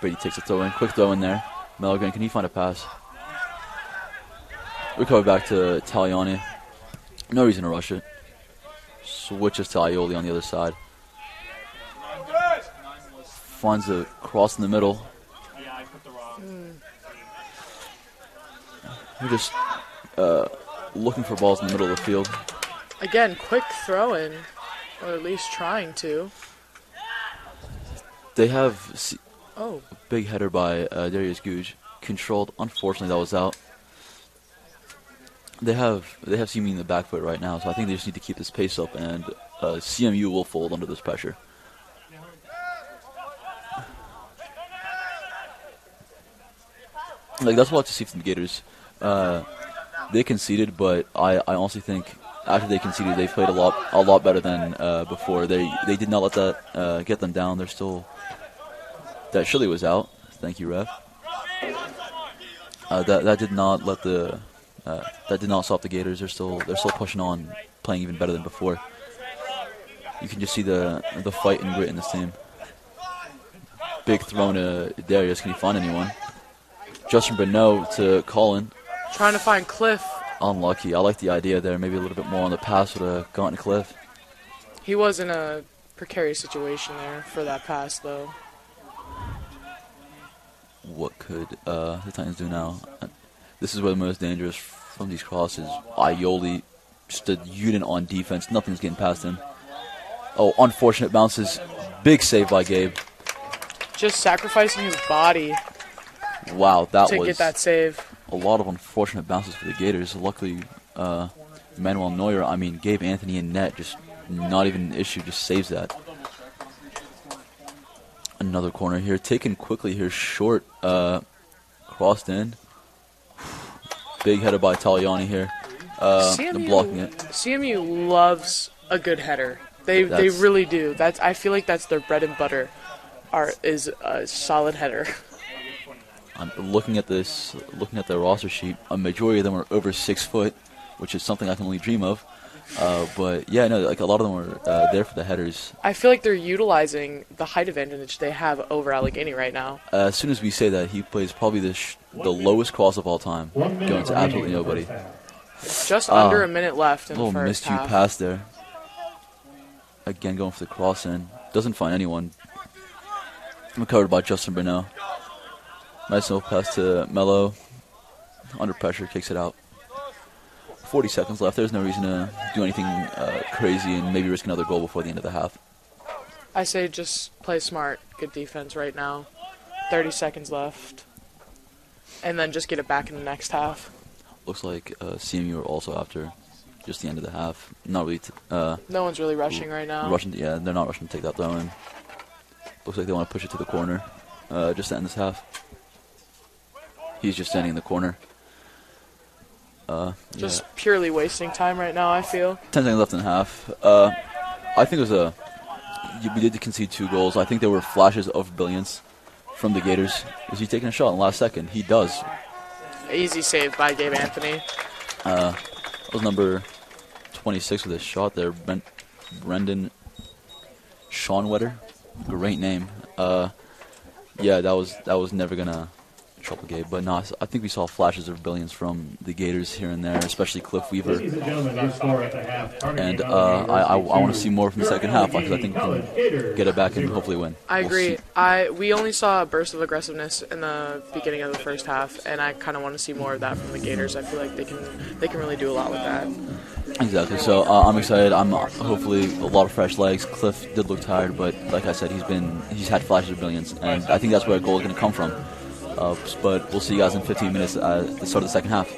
Brady takes a throw in. Quick throw in there. Melgren, can he find a pass? Recover back to Taliani. No reason to rush it. Switches to Ioli on the other side. Finds a cross in the middle. We're just looking for balls in the middle of the field. Again, quick throw in, or at least trying to. They have a big header by Darius Gooch. Controlled. Unfortunately, that was out. They have Simi in the back foot right now, so I think they just need to keep this pace up and CMU will fold under this pressure. Like, that's what I like to see from the Gators. They conceded, but I honestly think after they conceded, they played a lot better than before. They did not let that get them down. They're still that Shilly was out. Thank you, ref. That did not let that did not stop the Gators. They're still pushing on, playing even better than before. You can just see the fight and grit in this team. Big throw to Darius. Can he find anyone? Justin Bernot to Colin. Trying to find Cliff. Unlucky. I like the idea there. Maybe a little bit more on the pass would have gone to Cliff. He was in a precarious situation there for that pass, though. What could the Titans do now? This is where the most dangerous from these crosses. Aioli, just a unit on defense. Nothing's getting past him. Oh, unfortunate bounces. Big save by Gabe. Just sacrificing his body Wow, that to was get that save. a lot of unfortunate bounces for the Gators. Luckily, Manuel Neuer, Gabe Anthony in net, just not even an issue, just saves that. Another corner here, taken quickly here, short, crossed in. Big header by Taliani here, blocking it. CMU loves a good header. They really do. I feel like that's their bread and butter. Is a solid header. I'm looking at their roster sheet. A majority of them are over 6 foot, which is something I can only dream of. But yeah, no, like a lot of them are there for the headers. I feel like they're utilizing the height advantage they have over Allegheny right now. As soon as we say that, he plays probably the lowest cross of all time, going to absolutely nobody. Just under a minute left in the little first half. miscue pass there. Again, going for the cross in. Doesn't find anyone. Recovered by Justin Bernot. Nice little pass to Mello. Under pressure, kicks it out. 40 seconds left. There's no reason to do anything crazy and maybe risk another goal before the end of the half. I say just play smart. Good defense right now. 30 seconds left. And then just get it back in the next half. Looks like CMU are also after just the end of the half. Not really. No one's really rushing right now. Yeah, they're not rushing to take that throw in. Looks like they want to push it to the corner just to end this half. He's just standing in the corner. Just purely wasting time right now, I feel. 10 seconds left in half. I think it was we did concede 2 goals. I think there were flashes of brilliance from the Gators. Is he taking a shot in the last second? He does. Easy save by Gabe Anthony. That was number 26 with his shot there. Brendan Seanwetter. Great name. Yeah, that was never gonna trouble Gabe, but no, I think we saw flashes of brilliance from the Gators here and there, especially Cliff Weaver. And I want to see more from the second half because I think we can get it back and hopefully win. I agree. We only saw a burst of aggressiveness in the beginning of the first half, and I kind of want to see more of that from the Gators. I feel like they can really do a lot with that. Exactly. So I'm excited. I'm hopefully a lot of fresh legs. Cliff did look tired, but like I said, he's had flashes of brilliance, and I think that's where a goal is going to come from. But we'll see you guys in 15 minutes at the start of the second half.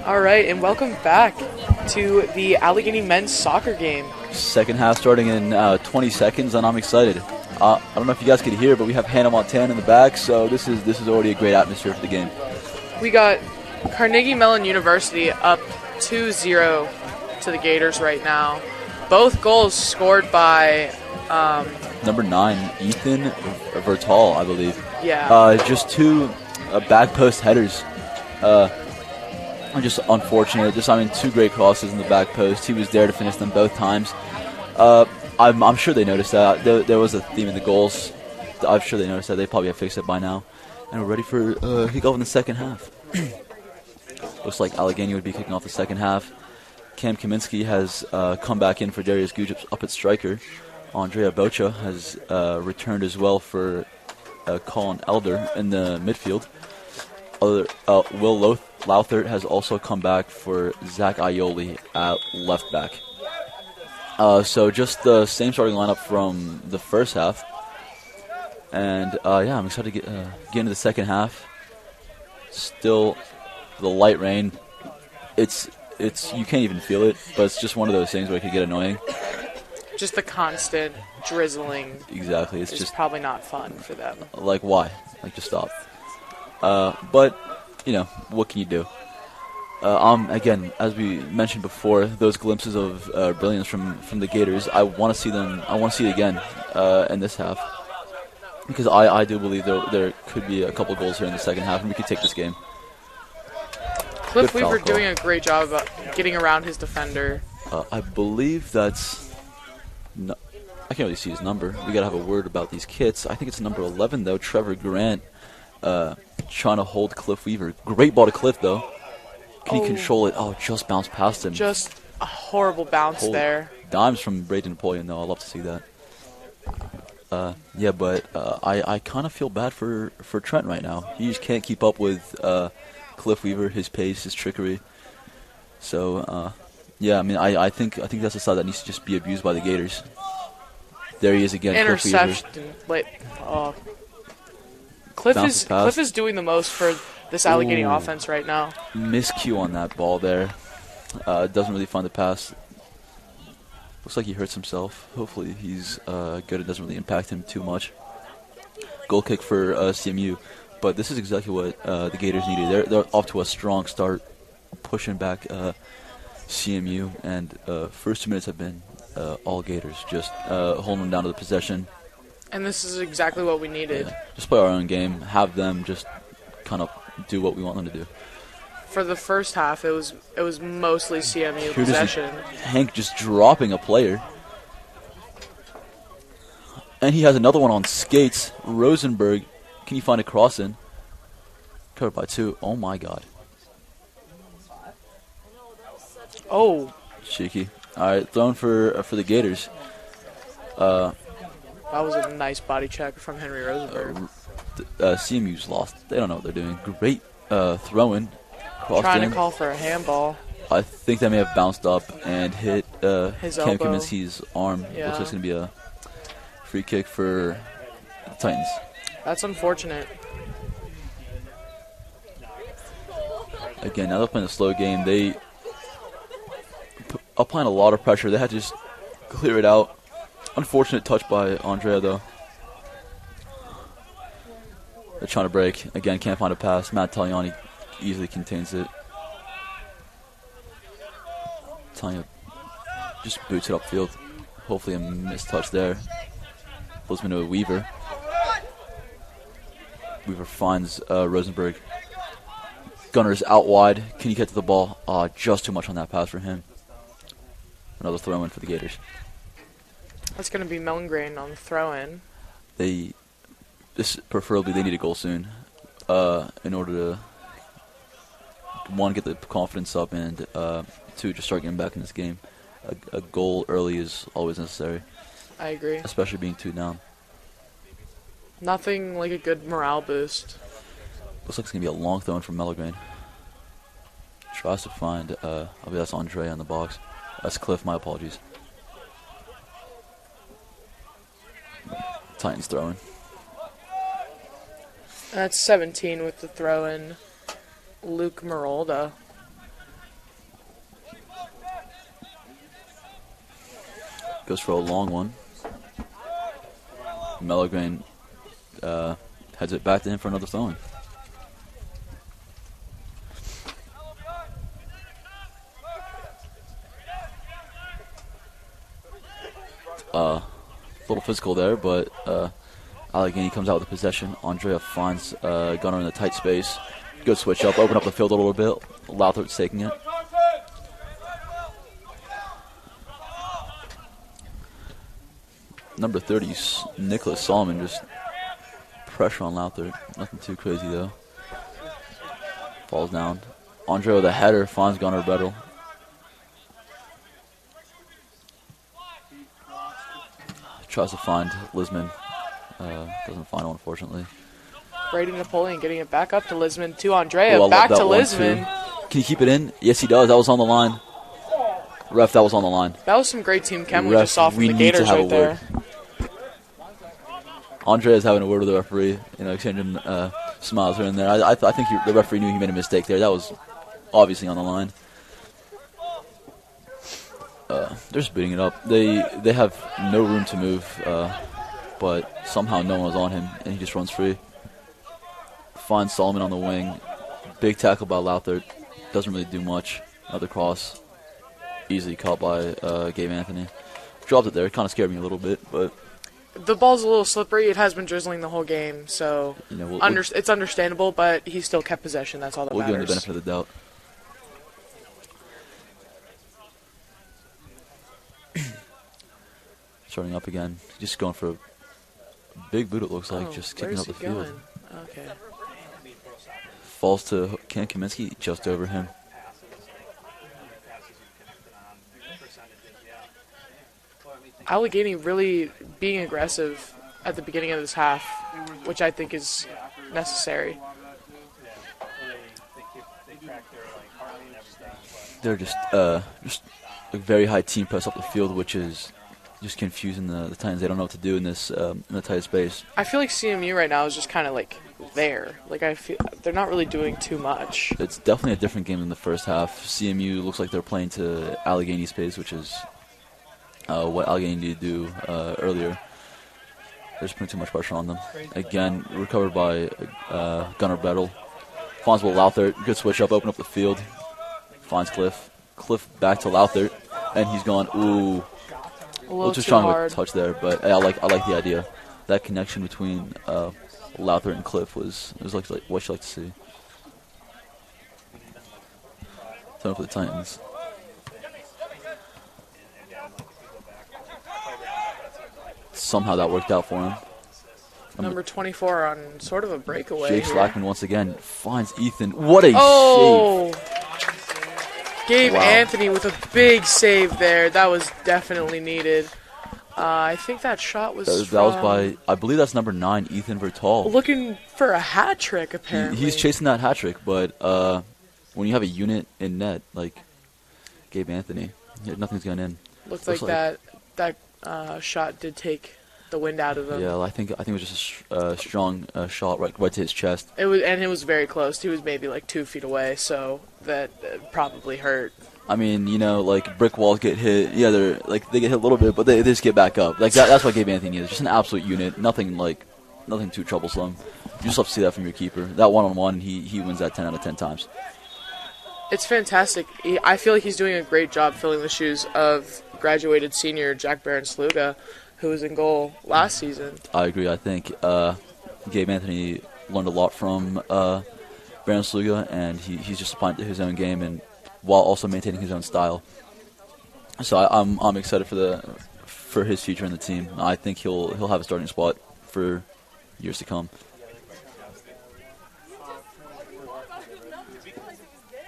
All right, and welcome back to the Allegheny men's soccer game. Second half starting in 20 seconds, and I'm excited. I don't know if you guys could hear, but we have Hannah Montana in the back, so this is already a great atmosphere for the game. We got Carnegie Mellon University up 2-0 to the Gators right now. Both goals scored by number 9, Ethan Vertal, I believe. Yeah. Just 2 back post headers. Just unfortunate. 2 great crosses in the back post. He was there to finish them both times. I'm sure they noticed that. There was a theme in the goals. I'm sure they noticed that. They probably have fixed it by now. And we're ready for kickoff in the second half. Looks like Allegheny would be kicking off the second half. Cam Kaminsky has come back in for Darius Gujic up at striker. Andrea Bocha has returned as well for Colin Elder in the midfield. Will Lauthert has also come back for Zach Aioli at left back. So just the same starting lineup from the first half. And I'm excited to get into the second half. Still, the light rain. It's you can't even feel it, but it's just one of those things where it could get annoying. Just the constant drizzling. Exactly, it's just probably not fun for them. Like, why? Like, just stop. But what can you do? Again, as we mentioned before, those glimpses of brilliance from the Gators, I want to see them. I want to see it again in this half, because I do believe there could be a couple goals here in the second half, and we could take this game. Cliff Weaver doing a great job about getting around his defender. I believe that's. No, I can't really see his number. We gotta have a word about these kits. I think it's number 11 though. Trevor Grant trying to hold Cliff Weaver. Great ball to Cliff though. Can he control it? Oh, just bounced past him. Just a horrible bounce there. Dimes from Braden Napoleon though. I love to see that. But I kind of feel bad for Trent right now. He just can't keep up with Cliff Weaver, his pace, his trickery. So I think that's a side that needs to just be abused by the Gators. There he is again. Interception. Cliff is doing the most for this Allegheny offense right now. Miscue on that ball there. Doesn't really find the pass. Looks like he hurts himself. Hopefully he's good. It doesn't really impact him too much. Goal kick for CMU. But this is exactly what the Gators needed. They're off to a strong start, pushing back CMU, and first 2 minutes have been all Gators, just holding them down to the possession. And this is exactly what we needed. Yeah. Just play our own game, have them just kind of do what we want them to do. For the first half, it was mostly CMU possession. Hank just dropping a player. And he has another one on skates. Rosenberg, can you find a cross in? Covered by 2. Oh my God. Oh. Cheeky. All right, thrown for the Gators. That was a nice body check from Henry Rosenberg. CMU's lost. They don't know what they're doing. Great throw-in. Trying to call for a handball. I think that may have bounced up and hit his Cam elbow. Kaminsky's arm. Yeah. Looks like it's going to be a free kick for the Titans. That's unfortunate. Again, now they're playing a slow game. They applying a lot of pressure. They had to just clear it out. Unfortunate touch by Andrea, though. They're trying to break. Again, can't find a pass. Matt Taliani easily contains it. Tanya just boots it upfield. Hopefully a missed touch there. Lisman to Weaver. Weaver finds Rosenberg. Gunner's out wide. Can he get to the ball? Just too much on that pass for him. Another throw-in for the Gators. That's going to be Mellengrain on the throw-in. Preferably they need a goal soon in order to, 1, get the confidence up, and 2, just start getting back in this game. A goal early is always necessary. I agree. Especially being 2 down. Nothing like a good morale boost. Looks like it's going to be a long throw-in from Mellengrain. Tries to find, I believe that's Andre on the box. That's Cliff, my apologies. Titans throwing. That's 17 with the throw-in. Luke Merolda. Goes for a long one. Mellengrain heads it back to him for another throw-in. A little physical there, but Allegheny comes out with the possession. Andrea finds Gunner in the tight space. Good switch up, open up the field a little bit. Louthert's taking it. Number 30, Nicholas Solomon, just pressure on Louthert. Nothing too crazy though. Falls down. Andrea with a header finds Gunner Bedell. Tries to find Lisman. Doesn't find one, unfortunately. Brady Napoleon getting it back up to Lisman. To Andrea. Oh, I back love to that one, Lisman. too. Can he keep it in? Yes, he does. That was on the line. Ref, that was on the line. That was some great team chem we Ref, just saw from we the need to Gators have a right there. Andre is having a word with the referee, exchanging smiles here and there. I think the referee knew he made a mistake there. That was obviously on the line. They're just beating it up. They have no room to move, but somehow no one was on him, and he just runs free. Finds Solomon on the wing. Big tackle by Lowthert. Doesn't really do much. Another cross. Easily caught by Gabe Anthony. Dropped it there. Kind of scared me a little bit, but... The ball's a little slippery. It has been drizzling the whole game, so it's understandable, but he still kept possession. That's all that matters. We'll give him the benefit of the doubt. Starting up again. Just going for a big boot, it looks like. Just kicking up the field. Okay. Falls to Ken Kaminsky, just over him. Allegheny really being aggressive at the beginning of this half, which I think is necessary. They're just a very high team press up the field, which is just confusing the Titans. They don't know what to do in this in the tight space. I feel like CMU right now is just kind of like there. Like I feel they're not really doing too much. It's definitely a different game than the first half. CMU looks like they're playing to Allegheny's pace, which is what Allegheny did do earlier. They're just putting too much pressure on them. Again, recovered by Gunnar Bettel. Finds Lowthert. Good switch up, open up the field. Finds Cliff. Cliff back to Lowthert, and he's gone. Ooh, a little just too trying hard. to touch there, but I like the idea. That connection between Lowthert and Cliff was like what you like to see. Time for the Titans. Somehow that worked out for him. Number 24 on sort of a breakaway. Jake here. Slackman once again finds Ethan. What a Oh! save. Gabe Wow. Anthony with a big save there. That was definitely needed. I think that shot was That was by, I believe that's number 9, Ethan Vertal. looking for a hat trick, apparently. He's chasing that hat trick, but when you have a unit in net like Gabe Anthony, nothing's going in. Looks like that shot did take the wind out of him. Yeah, I think it was just a strong shot right to his chest. It was very close. He was maybe like 2 feet away, so that probably hurt. I mean, like brick walls get hit. Yeah, they get hit a little bit, but they just get back up. Like that's what Gabe Anthony is. Just an absolute unit. Nothing too troublesome. You just love to see that from your keeper. That one-on-one, he wins that 10 out of 10 times. It's fantastic. I feel like he's doing a great job filling the shoes of graduated senior Jack Barron-Sluga, who was in goal last season. I agree. I think Gabe Anthony learned a lot from Barron-Sluga, and he's just applying to his own game and while also maintaining his own style. So I'm excited for his future in the team. I think he'll have a starting spot for years to come.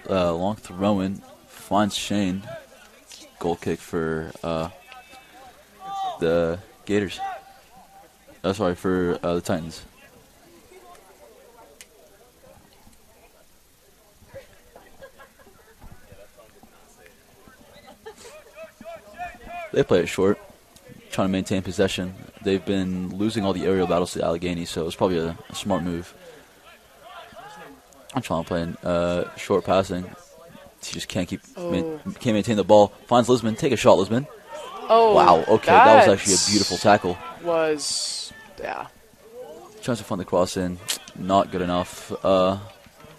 Long throw-in, finds Shane. Goal kick for the Gators. For the Titans. They play it short, trying to maintain possession. They've been losing all the aerial battles to Allegheny, so it's probably a smart move. I'm trying to play short passing. He just can't can't maintain the ball. Finds Lisman. Take a shot, Lisman. Oh, wow. Okay, that was actually a beautiful tackle. Yeah. Tries to find the cross in. Not good enough.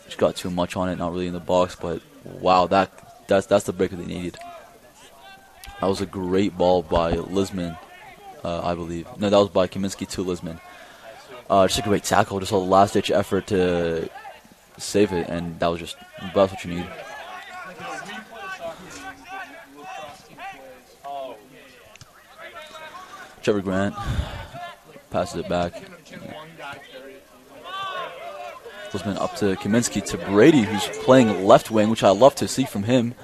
Just got too much on it. Not really in the box, but wow, that's the breaker they needed. That was a great ball by Lisman, I believe. No, that was by Kaminsky to Lisman. Just a great tackle. Just a last-ditch effort to save it, and that's what you need. Trevor Grant passes it back. Lisman up to Kaminsky to Brady, who's playing left wing, which I love to see from him.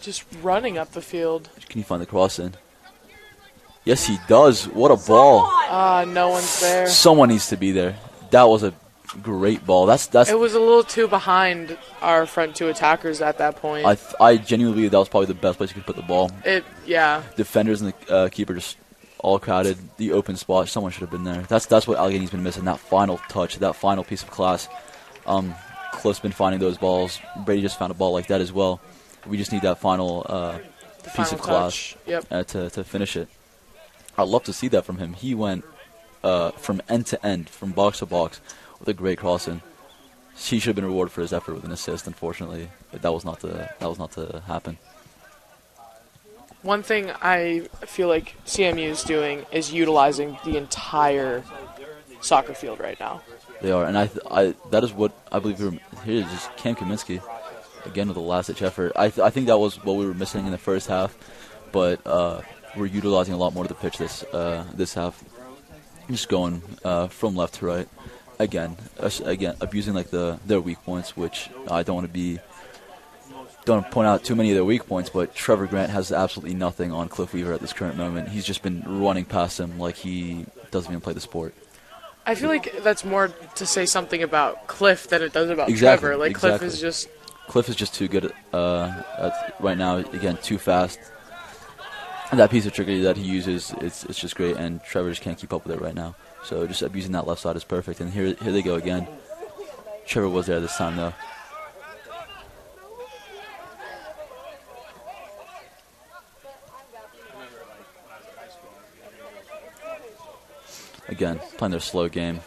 Just running up the field. Can you find the cross in? Yes, he does. What a ball. No one's there. Someone needs to be there. That was a great ball. That's. It was a little too behind our front two attackers at that point. I genuinely believe that was probably the best place you could put the ball. Yeah. Defenders and the keeper just all crowded. The open spot. Someone should have been there. That's what Allegheny's been missing. That final touch. That final piece of class. Cliff's been finding those balls. Brady just found a ball like that as well. We just need that final piece of class to finish it. I'd love to see that from him. He went from end to end, from box to box, with a great crossing. He should have been rewarded for his effort with an assist. Unfortunately, that was not to happen. One thing I feel like CMU is doing is utilizing the entire soccer field right now. They are, and that is what I believe. Here is just Cam Kaminsky again with the last-ditch effort. I think that was what we were missing in the first half, but we're utilizing a lot more of the pitch this half. Just going from left to right. Again, abusing like their weak points, which I don't want to point out too many of their weak points, but Trevor Grant has absolutely nothing on Cliff Weaver at this current moment. He's just been running past him like he doesn't even play the sport. I feel like that's more to say something about Cliff than it does about Trevor. Like exactly. Cliff is just too good right now. Again, too fast. And that piece of trickery that he uses, it's just great, and Trevor just can't keep up with it right now. So just abusing that left side is perfect. And here they go again. Trevor was there this time, though. Again, playing their slow game.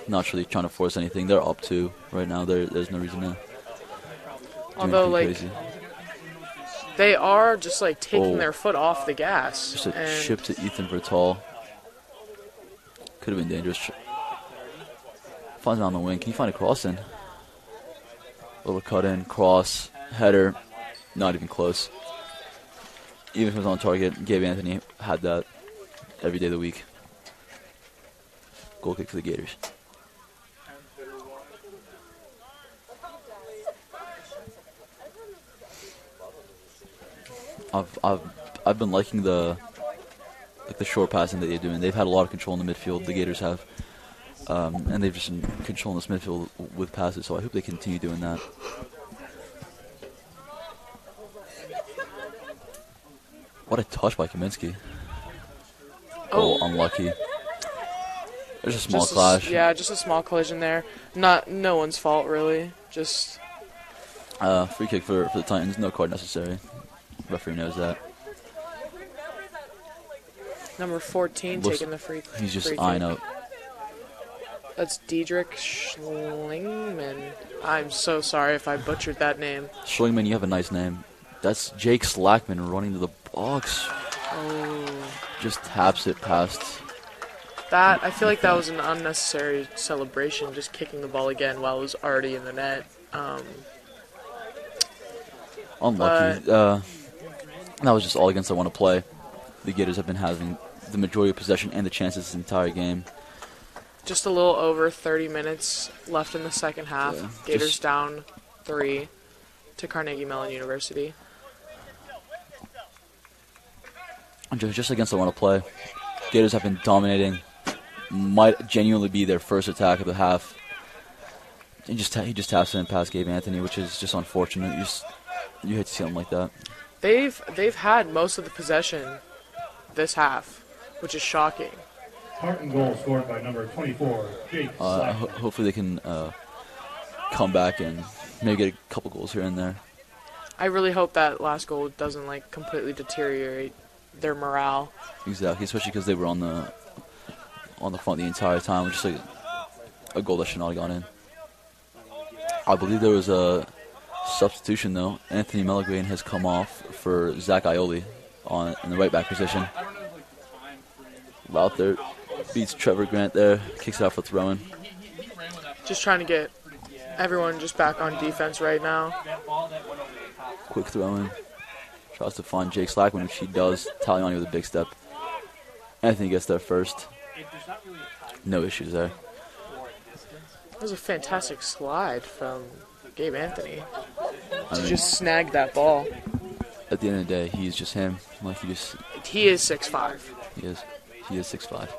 Not really trying to force anything. They're up 2 right now. There's no reason to do Although, anything crazy. They are just taking their foot off the gas. Just a chip to Ethan Vertal. Could have been dangerous. Finds it on the wing. Can you find a cross in? Little cut in, cross, header. Not even close. Even if it was on target, Gabe Anthony had that every day of the week. Goal kick for the Gators. I've been liking the short passing that they're doing. They've had a lot of control in the midfield. The Gators have, and they've just been controlling this midfield with passes. So I hope they continue doing that. What a touch by Kaminsky. Oh, unlucky. There's a small clash. Just a small collision there. No one's fault really. Just free kick for the Titans. No card necessary. Referee knows that. Number 14 taking the free. He's just free eyeing kick. up. That's Diedrich Schlingman. I'm so sorry if I butchered that name. Schlingman, you have a nice name. That's Jake Slackman running to the box. Oh. Just taps it past. I feel like that was an unnecessary celebration, just kicking the ball again while it was already in the net. Unlucky. That was just all against I want to play. The Gators have been having the majority of possession and the chances this entire game. Just a little over 30 minutes left in the second half. Yeah, Gators down 3 to Carnegie Mellon University. Just against I want to play. Gators have been dominating. Might genuinely be their first attack of the half. He just taps in past Gabe Anthony, which is just unfortunate. You hate to see something like that. They've had most of the possession this half, which is shocking. Tartan goal scored by number 24, Jake Slack. Hopefully they can come back and maybe get a couple goals here and there. I really hope that last goal doesn't completely deteriorate their morale. Exactly, especially because they were on the front the entire time, which is a goal that should not have gone in. I believe there was a substitution though. Anthony Melligrain has come off for Zach Ioli in the right back position. Out there, beats Trevor Grant there, kicks it out for throwing. Just trying to get everyone just back on defense right now. Quick throw-in. Tries to find Jake Slackman, which he does. Taliani with a big step. Anthony gets there first. No issues there. That was a fantastic slide from Gabe Anthony to just snag that ball. At the end of the day, he's just him. He is 6'5". He is. He is 6'5".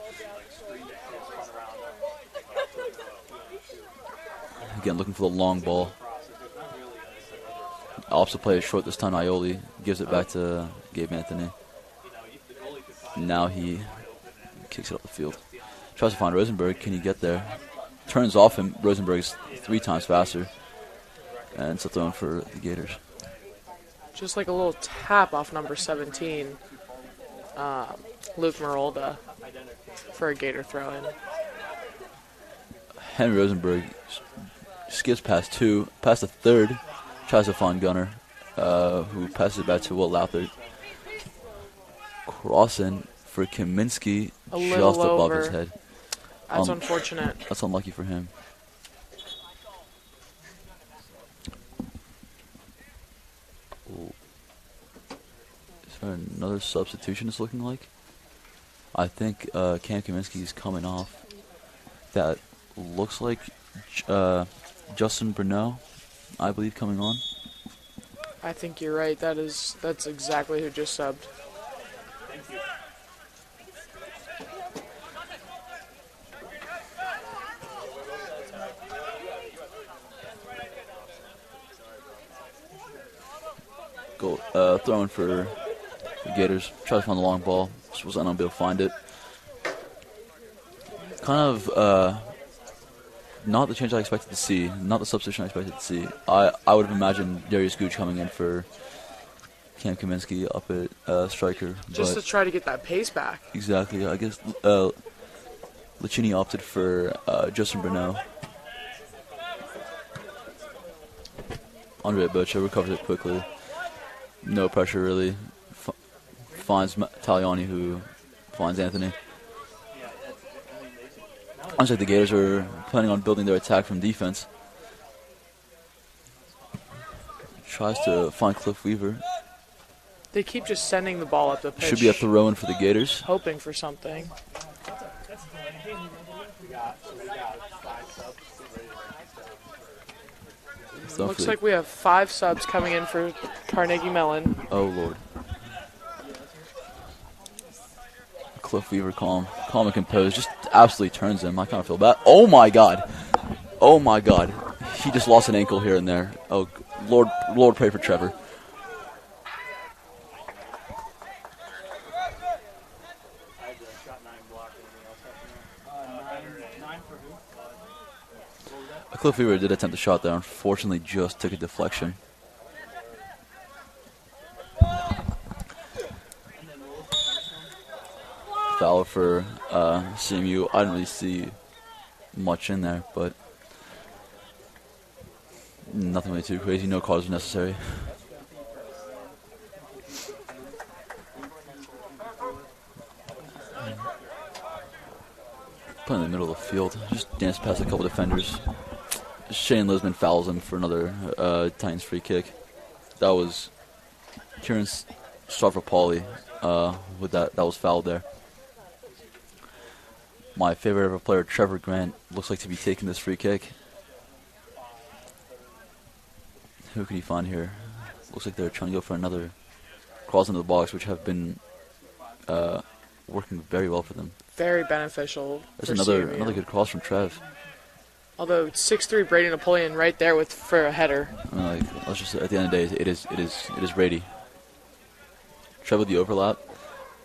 Again, looking for the long ball. Opposite play is short this time. Ioli gives it back to Gabe Anthony. Now he kicks it up the field. Tries to find Rosenberg. Can he get there? Turns off him. Rosenberg's 3 times faster. And it's a throw for the Gators. Just like a little tap off number 17, Luke Merolda, for a Gator throw-in. Henry Rosenberg skips past 2, past the 3rd. Tries to find Gunner, who passes it back to Will Lauthert. Crossing for Kaminsky, just above his head. That's unfortunate. That's unlucky for him. Ooh. Is there another substitution it's looking like? I think Cam Kaminsky is coming off. That looks like Justin Bruneau, I believe, coming on. I think you're right. That's exactly who just subbed. Goal, throwing for the Gators. Tries to find the long ball. Just was unable to find it. Kind of not the change I expected to see. Not the substitution I expected to see. I would have imagined Darius Gooch coming in for Cam Kaminsky up at striker. Just to try to get that pace back. Exactly. I guess Lucchini opted for Justin Bruneau. Andre Bocha recovers it quickly. No pressure, really. Finds Taliani, who finds Anthony. Looks like the Gators are planning on building their attack from defense. Tries to find Cliff Weaver. They keep just sending the ball up the pitch. Should be a throw-in for the Gators. Hoping for something. Looks like we have 5 subs coming in for Carnegie Mellon. Oh, Lord. Cliff Weaver, calm and composed, just absolutely turns him. I kind of feel bad. Oh, my God. Oh, my God. He just lost an ankle here and there. Oh, Lord, pray for Trevor. Cliff Weaver did attempt a shot there. Unfortunately, just took a deflection. Foul for CMU. I didn't really see much in there, but nothing really too crazy. No cause necessary. Put in the middle of the field. Just danced past a couple defenders. Shane Lisman fouls him for another Titans free kick. That was Kieran Stavropoli with that was fouled there. My favorite ever player, Trevor Grant, looks like to be taking this free kick. Who can he find here? Looks like they're trying to go for another cross into the box, which have been working very well for them. Very beneficial. There's another good cross from Trev. Although 6'3" Brady Napoleon right there for a header. Let's just say, at the end of the day, it is Brady. Trev with the overlap.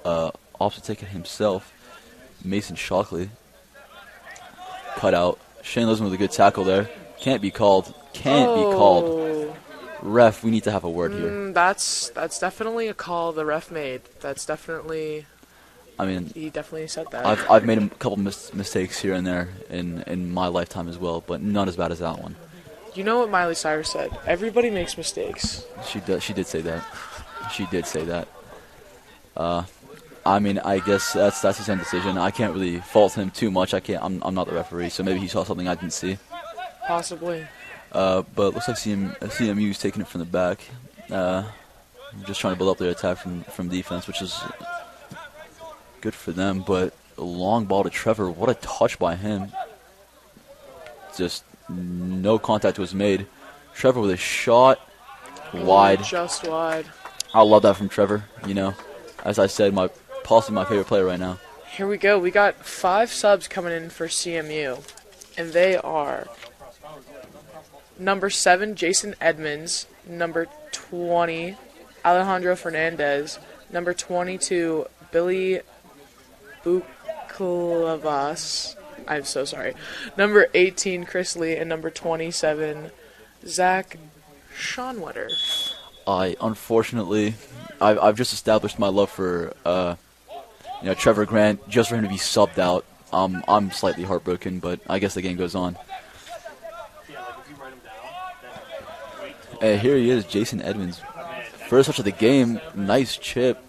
Opposite ticket himself. Mason Shockley. Cut out. Shane Lisman with a good tackle there. Can't be called. Be called. Ref, we need to have a word here. That's definitely a call the ref made. That's definitely. I mean, he definitely said that. I've made a couple mistakes here and there in my lifetime as well, but not as bad as that one. You know what Miley Cyrus said? Everybody makes mistakes. She did say that. She did say that. I mean, I guess that's his own decision. I can't really fault him too much. I'm not the referee, so maybe he saw something I didn't see. Possibly. But it looks like CMU's taking it from the back. Just trying to build up their attack from defense, which is good for them. But a long ball to Trevor. What a touch by him. Just no contact was made. Trevor with a shot wide. Just wide. I love that from Trevor. You know, as I said, my possibly my favorite player right now. Here we go. We got 5 subs coming in for CMU, and they are number 7, Jason Edmonds, number 20, Alejandro Fernandez, number 22, Billy Buklavas. I'm so sorry. Number 18, Chris Lee, and number 27, Zach Schonwetter. Unfortunately, I've just established my love for Trevor Grant just for him to be subbed out. I'm slightly heartbroken, but I guess the game goes on. Here he is, Jason Edmonds. First touch of the game, nice chip.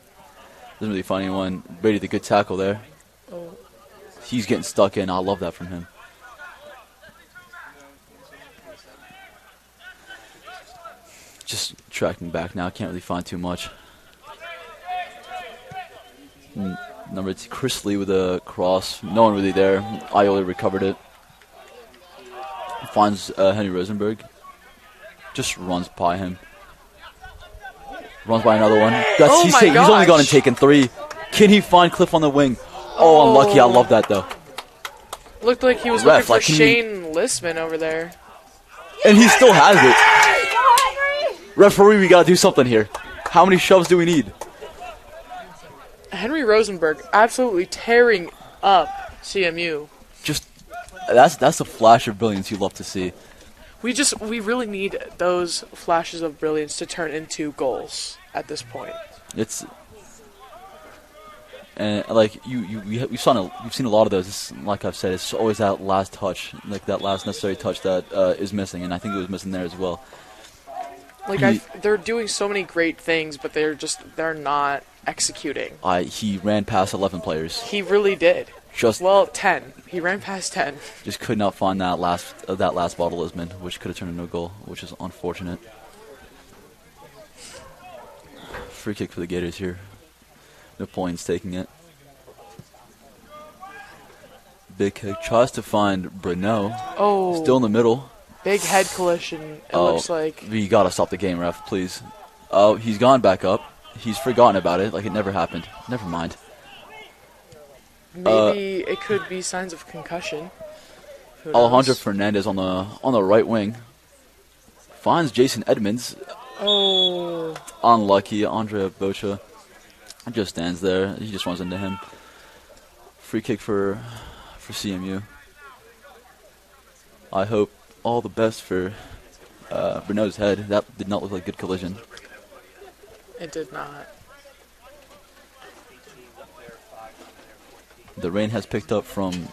Doesn't really find anyone. Brady, the good tackle there. Oh. He's getting stuck in. I love that from him. Just tracking back now. Can't really find too much. Number 2, Chris Lee with a cross. No one really there. Ioli recovered it. Finds Henry Rosenberg. Just runs by him. Runs by another one. He's only gone and taken 3. Can he find Cliff on the wing? Oh, unlucky. I love that, though. Looked like he was looking for Shane Listman over there. And he still has it. Referee, we got to do something here. How many shoves do we need? Henry Rosenberg absolutely tearing up CMU. Just that's a flash of brilliance you love to see. We really need those flashes of brilliance to turn into goals at this point. It's and like we've seen a lot of those. It's, like I've said, it's always that last touch, like that last necessary touch that is missing, and I think it was missing there as well. Like they're doing so many great things, but they're not executing. He ran past 11 players. He really did. 10. He ran past 10. Just could not find that last ball to Lisman, which could have turned into a goal, which is unfortunate. Free kick for the Gators here. Napoleon's taking it. Big kick. Tries to find Bruno. Oh. Still in the middle. Big head collision, it looks like. You got to stop the game, ref, please. Oh, he's gone back up. He's forgotten about it, like it never happened. Never mind. Maybe it could be signs of concussion. Alejandro Fernandez on the right wing. Finds Jason Edmonds. Oh. Unlucky. Andrea Bocha just stands there. He just runs into him. Free kick for CMU. I hope all the best for Bruno's head. That did not look like a good collision. It did not. The rain has picked up from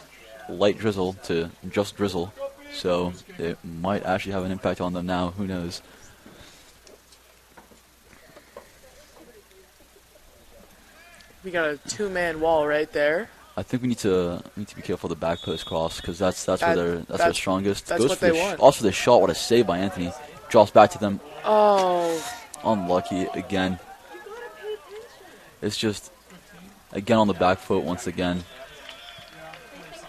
light drizzle to just drizzle, so it might actually have an impact on them now. Who knows? We got a 2-man wall right there. I think we need to be careful of the back post cross because that's where they're strongest. That's what they want. Also, the shot, what a save by Anthony. Drops back to them. Oh. Unlucky again. It's just again on the back foot once again.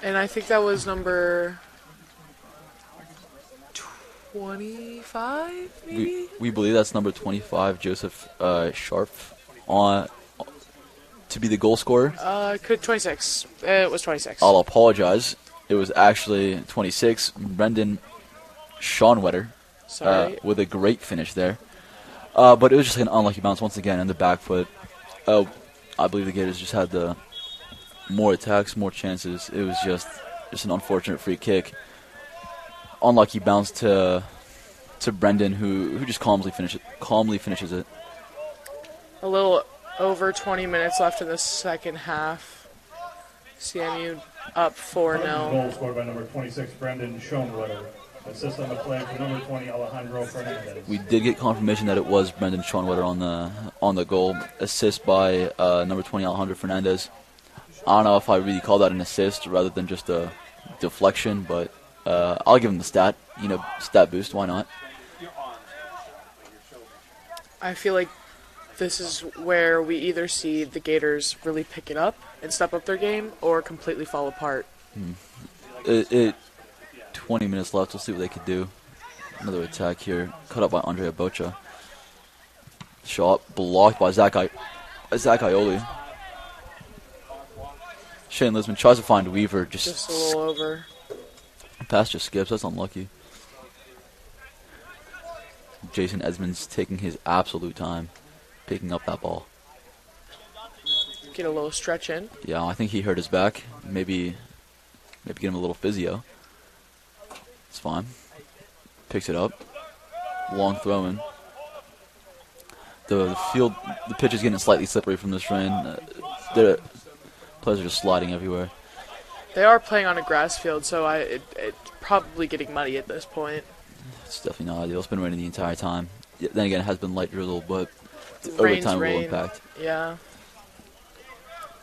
And I think that was number 25, maybe? We believe that's number 25, Joseph Sharp, to be the goal scorer. 26. It was 26. I'll apologize. It was actually 26, Brendan Schonwetter, with a great finish there. But it was just an unlucky bounce once again in the back foot. I believe the Gators just had the more attacks, more chances. It was just an unfortunate free kick. Unlucky bounce to Brendan, who just calmly finishes it. A little over 20 minutes left in the second half. CMU up 4-0. Goal scored by number 26, Brendan Schoenwetter. Assist on the play for number 20, Alejandro Fernandez. We did get confirmation that it was Brendan Schoenwetter on the goal. Assist by number 20, Alejandro Fernandez. I don't know if I really call that an assist rather than just a deflection, but I'll give him the stat boost. Why not? I feel like this is where we either see the Gators really pick it up and step up their game or completely fall apart. 20 minutes left. We'll see what they could do. Another attack here. Cut up by Andrea Bocha. Shot blocked by Zach Ioli. Shane Lisman tries to find Weaver, Just a little over. pass just skips. That's unlucky. Jason Edmonds taking his absolute time picking up that ball. Get a little stretch in. Yeah, I think he hurt his back. Maybe get him a little physio. It's fine. Picks it up. Long throw in. The pitch is getting slightly slippery from this rain. The players are just sliding everywhere. They are playing on a grass field, so it's probably getting muddy at this point. It's definitely not ideal. It's been raining the entire time. Then again, it has been light drizzle, but over Rain's time rain. will impact. Yeah.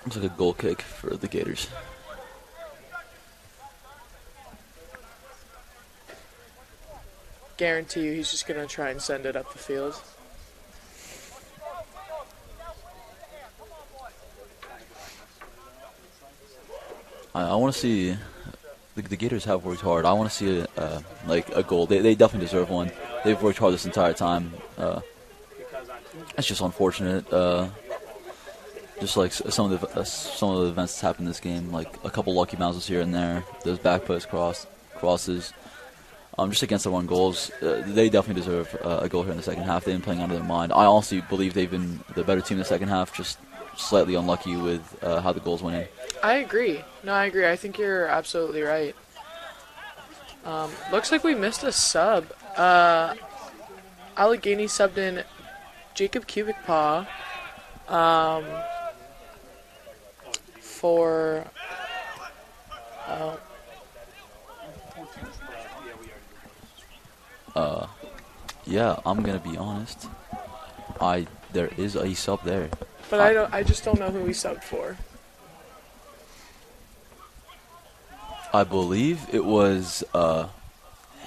Looks like a goal kick for the Gators. Guarantee you he's just going to try and send it up the field. I want to see the Gators have worked hard. I want to see a goal. They definitely deserve one. They've worked hard this entire time. It's just unfortunate. Just like some of the events that's happened in this game, like a couple lucky bounces here and there, those back post crosses. Just against the one goals, they definitely deserve a goal here in the second half. They've been playing under their mind. I honestly believe they've been the better team in the second half, just slightly unlucky with how the goals went in. I agree. No, I agree. I think you're absolutely right. Looks like we missed a sub. Allegheny subbed in Jacob Cubicpaw for... Yeah, I'm gonna be honest. There is a sub there. But I just don't know who he subbed for. I believe it was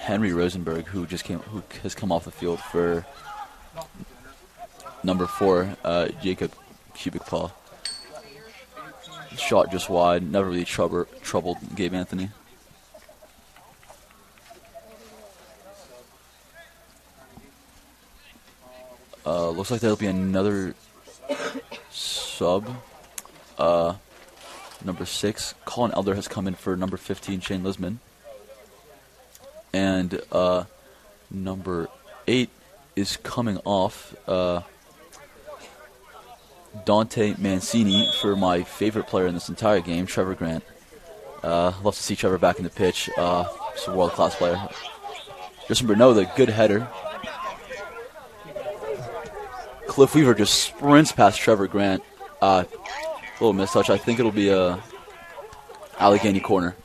Henry Rosenberg who has come off the field for number 4, Jacob Cubicpaw. Shot just wide, never really troubled Gabe Anthony. Looks like there'll be another sub. Number 6, Colin Elder has come in for number 15, Shane Lisman. And number 8 is coming off Dante Mancini for my favorite player in this entire game, Trevor Grant. Love to see Trevor back in the pitch. He's a world-class player. Justin Bruneau, the good header. Cliff Weaver just sprints past Trevor Grant. Little mistouch. I think it'll be a Allegheny corner.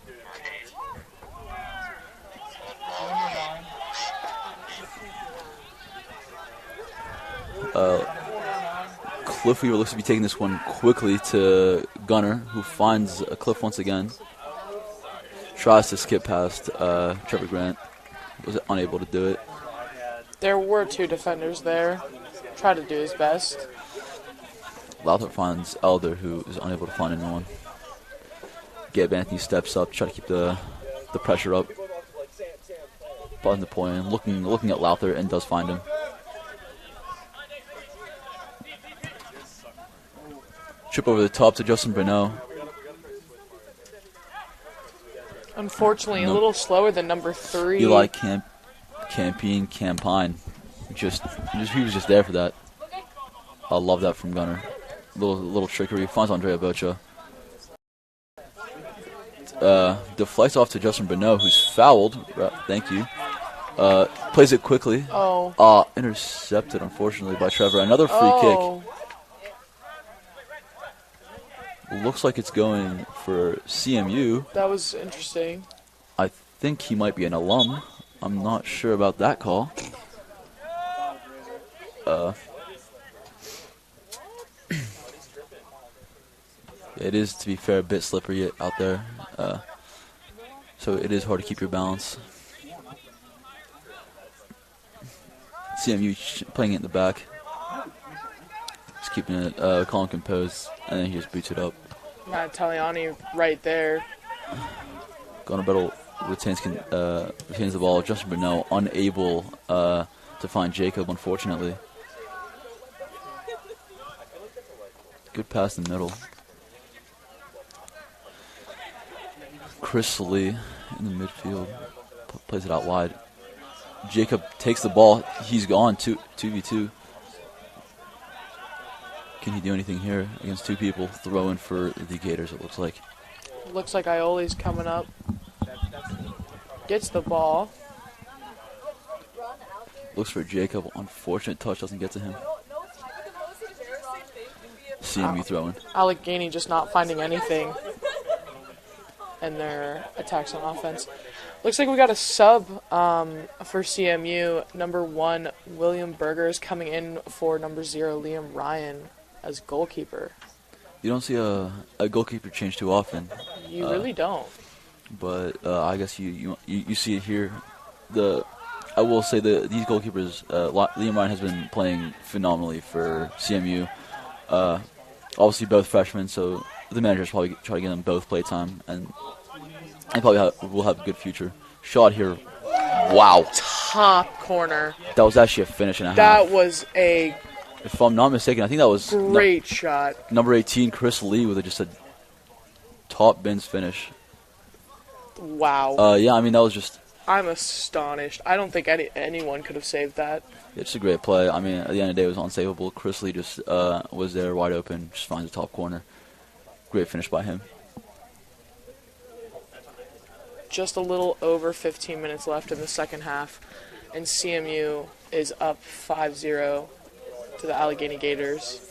Cliff Weaver looks to be taking this one quickly to Gunner, who finds Cliff once again. Tries to skip past Trevor Grant. Was unable to do it. There were 2 defenders there. Tried to do his best. Lowther finds Elder, who is unable to find anyone. Gabe Anthony steps up, try to keep the pressure up. Button the point in, looking at Lowther, and does find him. Trip over the top to Justin Bruneau. Unfortunately, a little slower than number 3. Eli Campine. He was just there for that. I love that from Gunner. Little trickery. Finds Andrea Bocha. Deflects off to Justin Bruneau, who's fouled. Thank you. Plays it quickly. Oh. Intercepted, unfortunately, by Trevor. Another free kick. Looks like it's going for CMU. That was interesting. I think he might be an alum. I'm not sure about that call. It is, to be fair, a bit slippery out there. So it is hard to keep your balance. CMU playing it in the back. Just keeping it calm and composed. And then he just boots it up. Matt Taliani right there. Gunnar retains the ball. Justin Bruneau unable to find Jacob, unfortunately. Good pass in the middle. Chris Lee in the midfield. Plays it out wide. Jacob takes the ball. He's gone. 2v2. Can he do anything here against two people? Throwing for the Gators, it looks like. Looks like Ioli's coming up. Gets the ball. Looks for Jacob. Unfortunate touch doesn't get to him. CMU throwing. Allegheny just not finding anything in their attacks on offense. Looks like we got a sub for CMU. Number 1, William Berger is coming in for number 0, Liam Ryan, as goalkeeper. You don't see a goalkeeper change too often. You really don't. But I guess you see it here. I will say that these goalkeepers, Liam Ryan has been playing phenomenally for CMU. Obviously both freshmen, so the managers probably try to get them both play time, and probably will have a good future. Shot here. Wow. Top corner. That was actually a finish and a half. That was a If I'm not mistaken, I think that was great shot. number 18, Chris Lee, with just a top bins finish. Wow. Yeah, I mean, that was just... I'm astonished. I don't think anyone could have saved that. It's a great play. I mean, at the end of the day, it was unsavable. Chris Lee just was there wide open, just finds the top corner. Great finish by him. Just a little over 15 minutes left in the second half, and CMU is up 5-0 to the Allegheny Gators.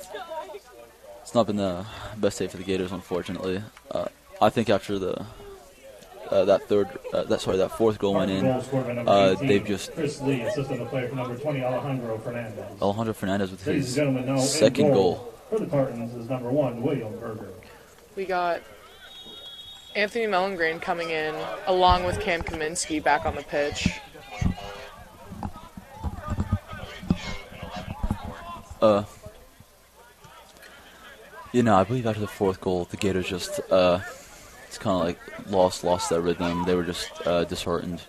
It's not been the best day for the Gators, unfortunately. I think after that fourth goal went in, they've just... Chris Lee, assistant to play for number 20, Alejandro Fernandez with his now second goal. For the Tartans is number 1, William Berger. We got Anthony Mellengrain coming in, along with Cam Kaminsky back on the pitch. I believe after the fourth goal, the Gators just, it's kind of like lost their rhythm. They were just disheartened.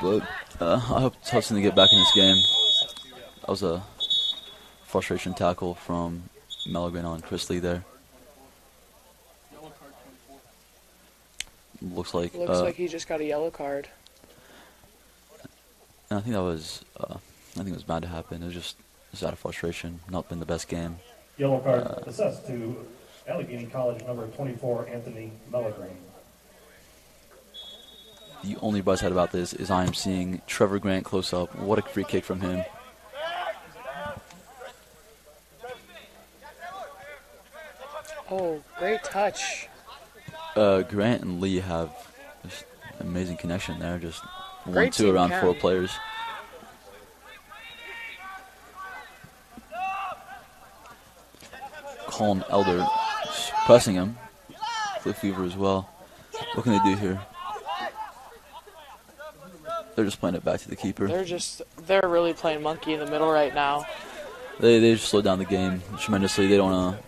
But I hope Hudson to get back in this game. That was a frustration tackle from Mellengrain on Chris Lee there. Looks like He just got a yellow card. And I think it was bound to happen. It was out of frustration. Not been the best game. Yellow card assessed to Allegheny College number 24, Anthony Mellengrain. The only bright side about this is I am seeing Trevor Grant close up. What a free kick from him. Oh, great touch. Grant and Lee have just an amazing connection there. Just Great 1-2 team around chem. 4 players. Colin Elder pressing him. Cliff Weaver as well. What can they do here? They're just playing it back to the keeper. They're really playing monkey in the middle right now. They just slowed down the game tremendously. They don't want to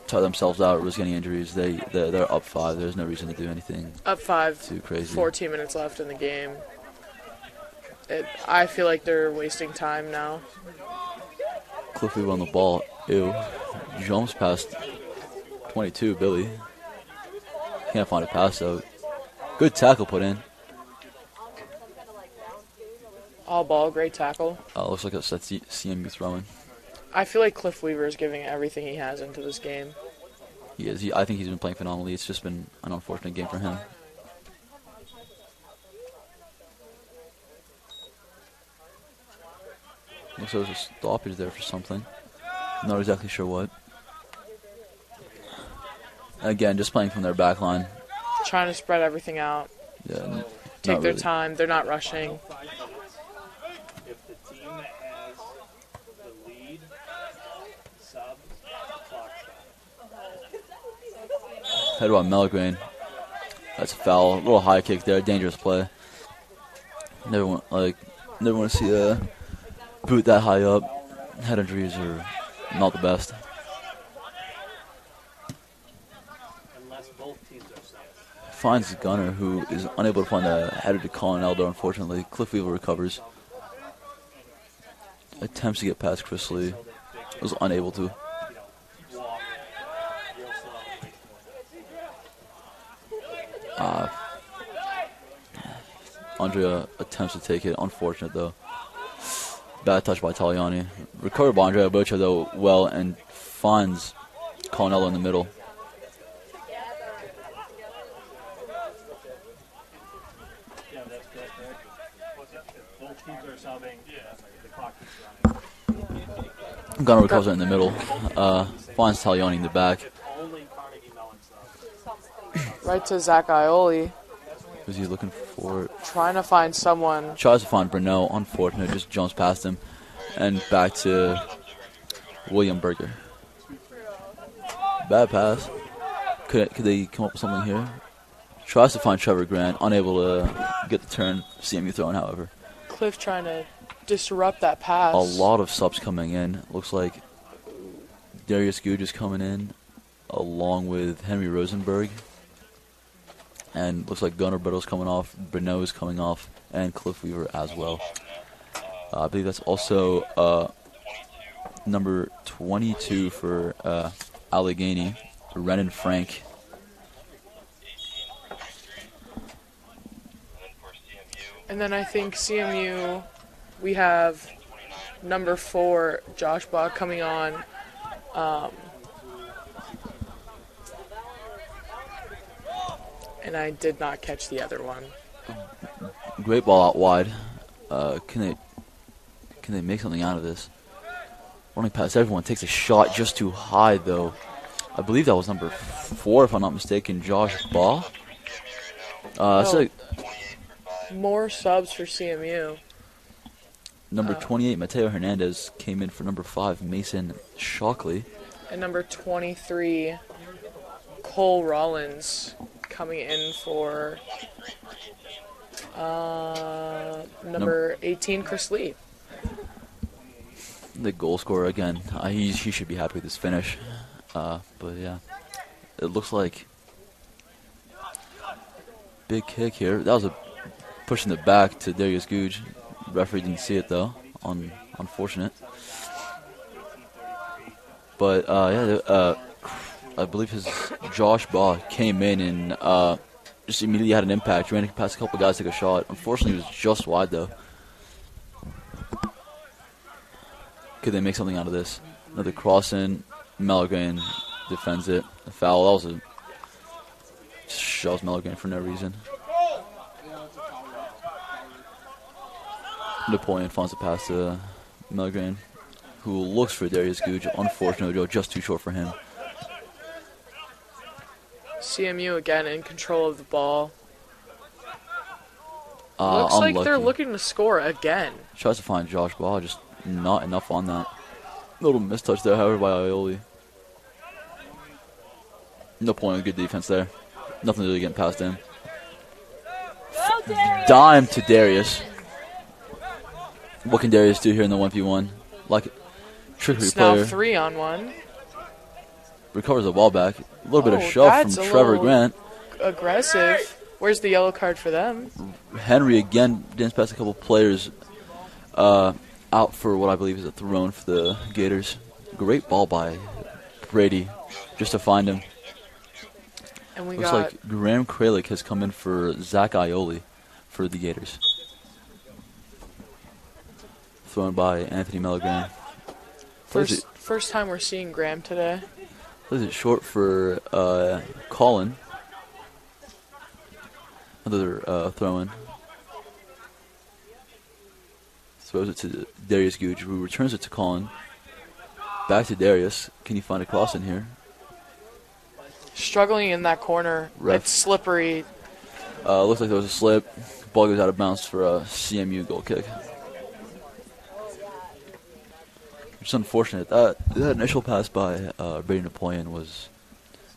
tire themselves out or risk any injuries. They're up 5. There's no reason to do anything Up 5. too crazy. 14 minutes left in the game. I feel like they're wasting time now. Cliff Weaver on the ball. Ew. Jumps past 22, Billy. Can't find a pass out. Good tackle put in. All ball, great tackle. Looks like that's CMU throwing. I feel like Cliff Weaver is giving everything he has into this game. He is. I think he's been playing phenomenally. It's just been an unfortunate game for him. Looks like there's a stoppage there for something. Not exactly sure what. Again, just playing from their back line. Trying to spread everything out. Yeah, Take their really. time. They're not rushing. If the team that has the lead subs, clock stop. Head on Mellengrain. That's a foul. A little high kick there. Dangerous play. Never want to see a boot that high up. Head injuries are not the best. Unless both teams are safe. Finds Gunner, who is unable to find a header to Colin Elder, unfortunately. Cliff Weaver recovers. Attempts to get past Chris Lee. Was unable to. Andrea attempts to take it. Unfortunate, though. Bad touch by Taliani. Recovered by Andrea Bocha, though, well, and finds Colonello in the middle. Yeah, that's correct, right? Both teams are subbing. The clock is running. Gunnar recovers it in the middle. Finds Taliani in the back. Only Carnegie Mellon subs. Right to Zach Ioli, Who's he looking for? trying to find someone. Tries to find Bruno. Unfortunate, just jumps past him. And back to William Berger. Bad pass. Could they come up with something here? Tries to find Trevor Grant. Unable to get the turn. CMU throwing, however. Cliff trying to disrupt that pass. A lot of subs coming in. Looks like Darius Googe is coming in along with Henry Rosenberg. And looks like Gunnar Brittle's coming off. Bruno is coming off. And Cliff Weaver as well. I believe that's also number 22 for Allegheny, Renan Frank. And then I think CMU, we have number 4, Josh Bach, coming on. And I did not catch the other one. Great ball out wide. Can they make something out of this? Running past everyone, takes a shot just too high, though. I believe that was number 4, if I'm not mistaken, Josh Baugh. That's No. like More subs for CMU. number 28, Mateo Hernandez, came in for number 5, Mason Shockley. And number 23, Cole Rollins, coming in for number 18, Chris Lee. The goal scorer again. He should be happy with his finish. But yeah, it looks like big kick here. That was a push in the back to Darius Googe. Referee didn't see it though. Unfortunate. But yeah, I believe his Josh Baugh came in and just immediately had an impact. Ran past a couple guys, took a shot. Unfortunately, it was just wide though. Could they make something out of this? Another cross in. Mellograin defends it. A foul. That was just shoves Mellograin for no reason. Napoleon finds a pass to Mellograin, who looks for Darius Googe. Unfortunately, Joe, just too short for him. CMU again in control of the ball. Looks like they're Unlucky. looking to score again. Tries to find Josh Ball, just not enough on that. Little mistouch there, however, by Ioli. No point of good defense there. Nothing really getting past him. Dime to Darius. What can Darius do here in the 1v1? Like trickery It's now player. 3-on-1. Recovers the ball back. A little bit of shove from that's a Trevor little Grant. Aggressive. Where's the yellow card for them? Henry again danced past a couple players out for what I believe is a thrown for the Gators. Great ball by Brady just to find him. And we Looks got like Graham Kralik has come in for Zach Ioli for the Gators. Thrown by Anthony Mellograin. first time we're seeing Graham today. Plays it short for Colin. Another throw-in. Throws it to Darius Googe, who returns it to Colin. Back to Darius. Can you find a cross in here? Struggling in that corner. Ref. It's slippery. Looks like there was a slip. Ball goes out of bounds for a CMU goal kick. It's unfortunate. That initial pass by Brady Napoleon was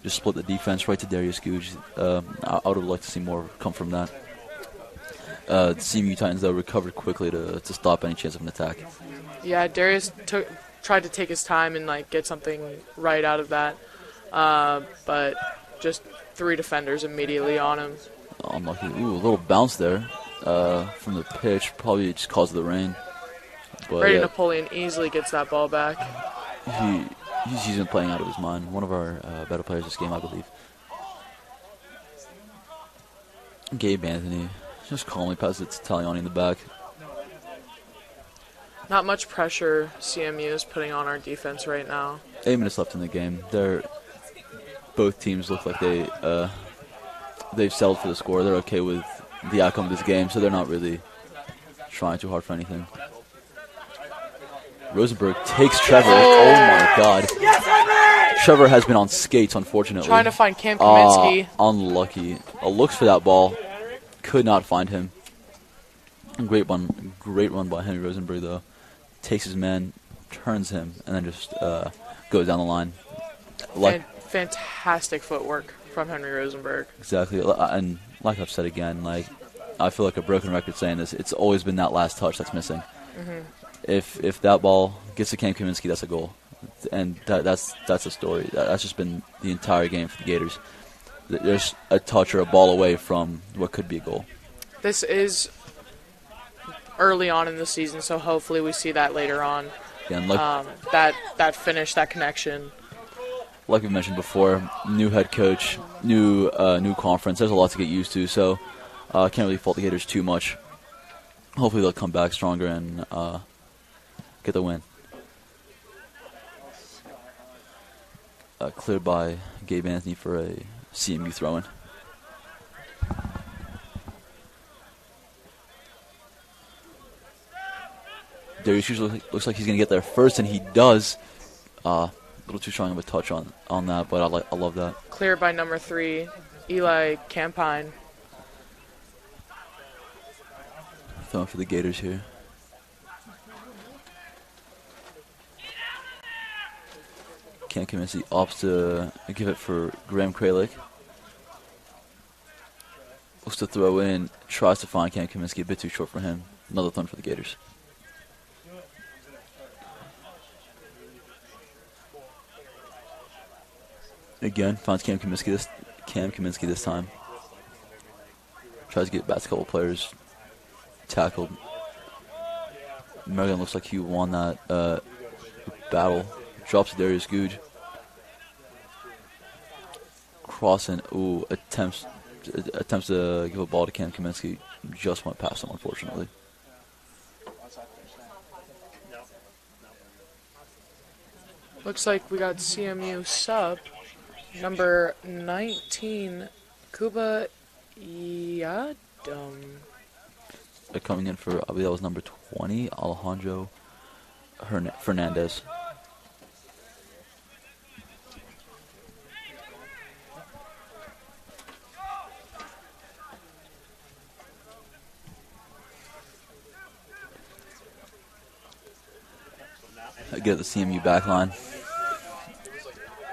just split the defense right to Darius Googe. I would have liked to see more come from that. The CMU Titans, though, recovered quickly to stop any chance of an attack. Yeah, Darius tried to take his time and get something right out of that. But just 3 defenders immediately on him. Unlucky. Ooh, a little bounce there from the pitch. Probably just caused of the rain. But Brady yeah, Napoleon easily gets that ball back. he's been playing out of his mind. One of our better players this game, I believe. Gabe Anthony Just calmly passes it to Taliani in the back. Not much pressure CMU is putting on our defense right now. 8 minutes left in the game. Both teams look like they've settled for the score. They're okay with the outcome of this game, so they're not really trying too hard for anything. Rosenberg takes Trevor. Oh my God. Trevor has been on skates, unfortunately. Trying to find Cam Kaminsky. Unlucky. Looks for that ball. Could not find him. Great run by Henry Rosenberg, though. Takes his man, turns him, and then just goes down the line. Fantastic footwork from Henry Rosenberg. Exactly. And like I've said again, like I feel like a broken record saying this. It's always been that last touch that's missing. Mm-hmm. If that ball gets to Cam Kaminsky, that's a goal. And that's a story. That's just been the entire game for the Gators. There's a touch or a ball away from what could be a goal. This is early on in the season, so hopefully we see that later on. Again, that finish, that connection. Like we mentioned before, new head coach, new conference. There's a lot to get used to, so I can't really fault the Gators too much. Hopefully they'll come back stronger and get the win. Cleared by Gabe Anthony for a CMU throw-in. Darius usually looks like he's going to get there first, and he does. A little too strong of a touch on that, but I love that. Cleared by number 3, Eli Campine. Throwing for the Gators here. Cam Kaminsky opts to give it for Graham Kralik. Looks to throw in, tries to find Cam Kaminsky, a bit too short for him. Another throw for the Gators. Again, finds Cam Kaminsky this time. Tries to get past a couple players. Tackled. Merrigan looks like he won that battle. Drops to Darius Googe. Crossing. Ooh, attempts to give a ball to Cam Kaminsky. Just went past him, unfortunately. Looks like we got CMU sub. Number 19, Kuba Yadam. Coming in for, I believe that was number 20, Alejandro Fernandez. I get the CMU backline.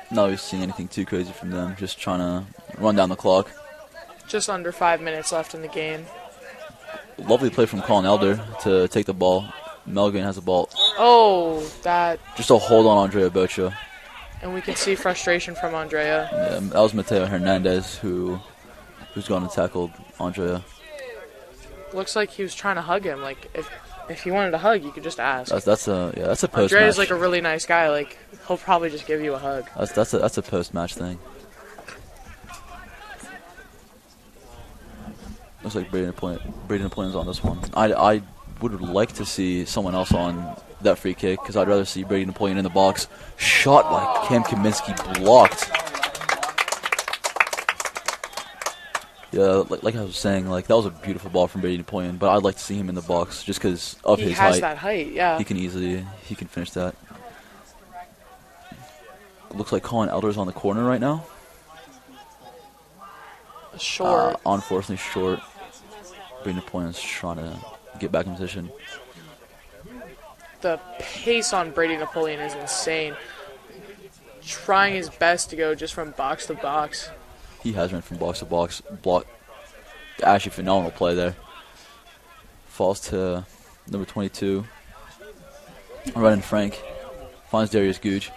Not really seeing anything too crazy from them. Just trying to run down the clock. Just under 5 minutes left in the game. Lovely play from Colin Elder to take the ball. Melvin has the ball. Oh, that. Just a hold on Andrea Bocha. And we can see frustration from Andrea. Yeah, that was Mateo Hernandez who's gone and tackled Andrea. Looks like he was trying to hug him. Like if he wanted a hug, you could just ask. That's a post match. Andrea's like a really nice guy. Like he'll probably just give you a hug. That's a post match thing. Looks like Braden Napoleon's on this one. I would like to see someone else on that free kick because I'd rather see Brady Napoleon in the box. Shot by Cam Kaminsky, blocked. Yeah, like I was saying, like that was a beautiful ball from Brady Napoleon, but I'd like to see him in the box just because of his height. He has that height, yeah. He can finish that. Looks like Colin Elder's on the corner right now. Short. Unfortunately short. Brady Napoleon's trying to get back in position. The pace on Brady Napoleon is insane. Trying his best to go just from box to box. He has run from box to box. Block. Actually, phenomenal play there. Falls to number 22. Running Frank. Finds Darius Googe.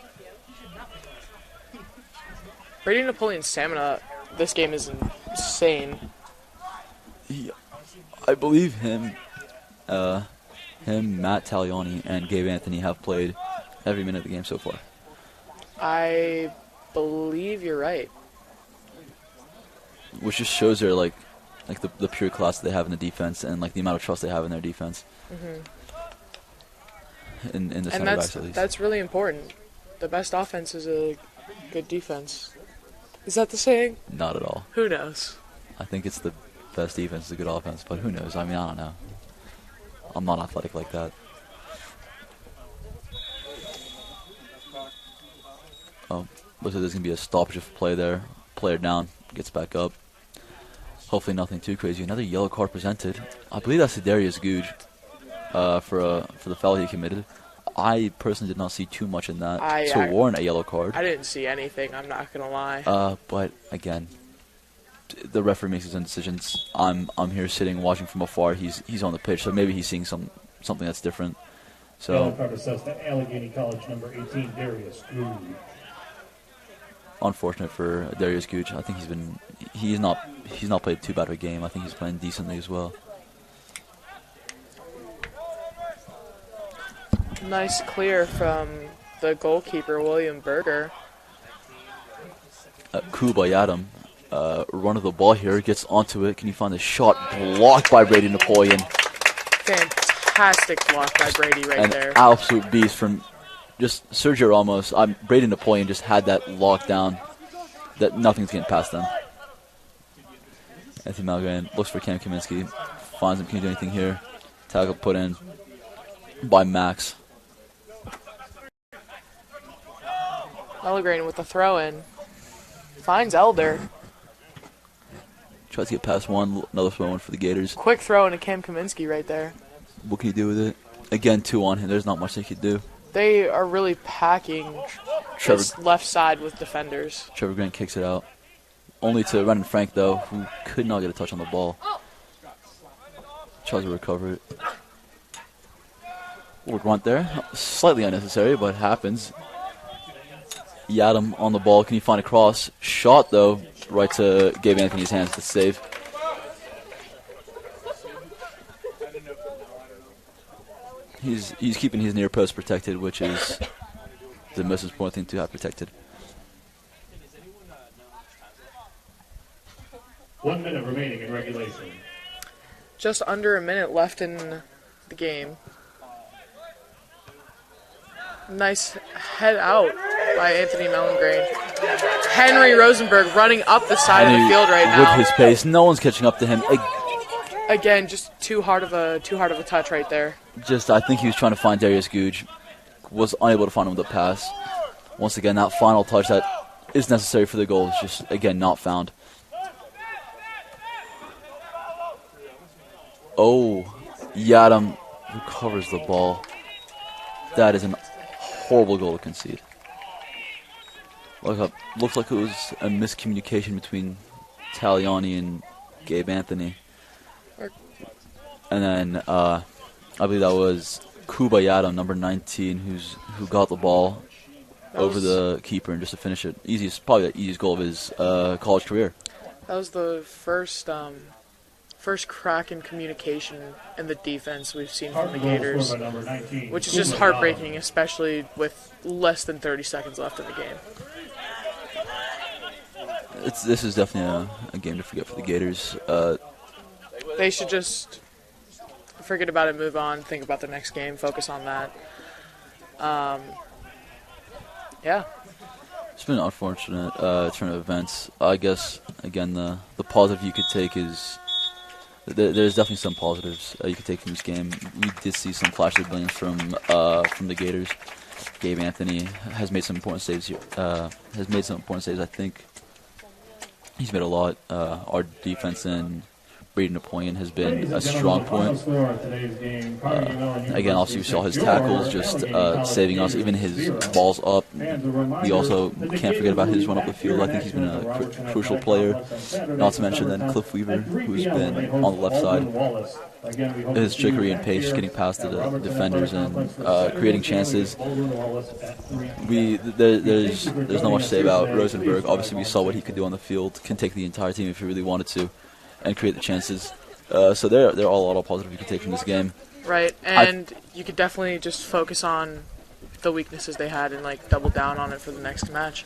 Brady Napoleon's stamina this game is insane. I believe him, Matt Taliani, and Gabe Anthony have played every minute of the game so far. I believe you're right. Which just shows they're like like the pure class they have in the defense and like the amount of trust they have in their defense. In the And center backs at least. that's really important. The best offense is a good defense. Is that the saying? Not at all. Who knows? I think it's the best defense is a good offense, but who knows? I mean, I don't know. I'm not athletic like that. Oh, looks like there's going to be a stoppage of play there. Player down, gets back up. Hopefully nothing too crazy. Another yellow card presented. I believe that's Darius Googe for the foul he committed. I personally did not see too much in that to warrant a yellow card. I didn't see anything, I'm not going to lie. But again, the referee makes his own decisions. I'm here sitting watching from afar. He's on the pitch, so maybe he's seeing something that's different. Yellow So card assessed to Allegheny College number 18, Darius Googe. unfortunate for Darius Googe. I think he's not played too bad of a game. I think he's playing decently as well. Nice clear from the goalkeeper, William Berger. Kubayadam, run of the ball here, gets onto it. Can you find the shot blocked by Brady Napoleon? Fantastic block by Brady right there. An absolute beast from just Sergio Ramos. Brady Napoleon just had that locked down that nothing's getting past them. Anthony Malgren looks for Cam Kaminsky, finds him. Can he do anything here? Tackle put in by Max. Allegheny with the throw-in. Finds Elder. Tries to get past one, another throw in for the Gators. Quick throw-in to Cam Kaminsky right there. What can you do with it? Again, 2 on him. There's not much they could do. They are really packing Trevor, this left side with defenders. Trevor Grant kicks it out. Only to Renan Frank, though, who could not get a touch on the ball. Tries to recover it. Little grunt there. Slightly unnecessary, but it happens. Yadam on the ball. Can he find a cross? Shot, though, right to Gabe Anthony's hands to save. He's keeping his near post protected, which is the most important thing to have protected. 1 minute remaining in regulation. Just under a minute left in the game. Nice head out by Anthony Mellengrain. Henry Rosenberg running up the side of the field right now. With his pace, no one's catching up to him. Again, just too hard of a touch right there. I think he was trying to find Darius Googe. Was unable to find him with the pass. Once again, that final touch that is necessary for the goal is just, again, not found. Oh, Yadam recovers the ball. That is a horrible goal to concede. Looks like it was a miscommunication between Taliani and Gabe Anthony. And then I believe that was Kubayadam, number 19, who got the ball over the keeper and just to finish it. Probably the easiest goal of his college career. That was the first crack in communication in the defense we've seen from the Gators, which is just heartbreaking, especially with less than 30 seconds left in the game. This is definitely a game to forget for the Gators. They should just forget about it, move on, think about the next game, focus on that. Yeah. It's been an unfortunate turn of events. I guess, again, the positive you could take is there's definitely some positives you could take from this game. We did see some flashes of brilliance from the Gators. Gabe Anthony has made some important saves here. I think he's made a lot. Our defense and Brady Napoleon has been a strong point. Again, also you saw his tackles just saving us, even his balls up. We also can't forget about his run up the field. I think he's been a crucial player. Not to mention then Cliff Weaver, who's been on the left side. His trickery and pace, getting past the defenders and creating chances. There's not much to say about Rosenberg. Obviously, we saw what he could do on the field. Can take the entire team if he really wanted to, and create the chances. So there are a lot of positives you can take from this game. Right, and you could definitely just focus on the weaknesses they had and double down on it for the next match.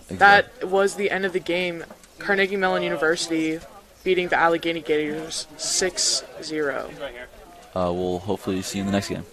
Exactly. That was the end of the game. Carnegie Mellon University beating the Allegheny Gators 6-0. We'll hopefully see you in the next game.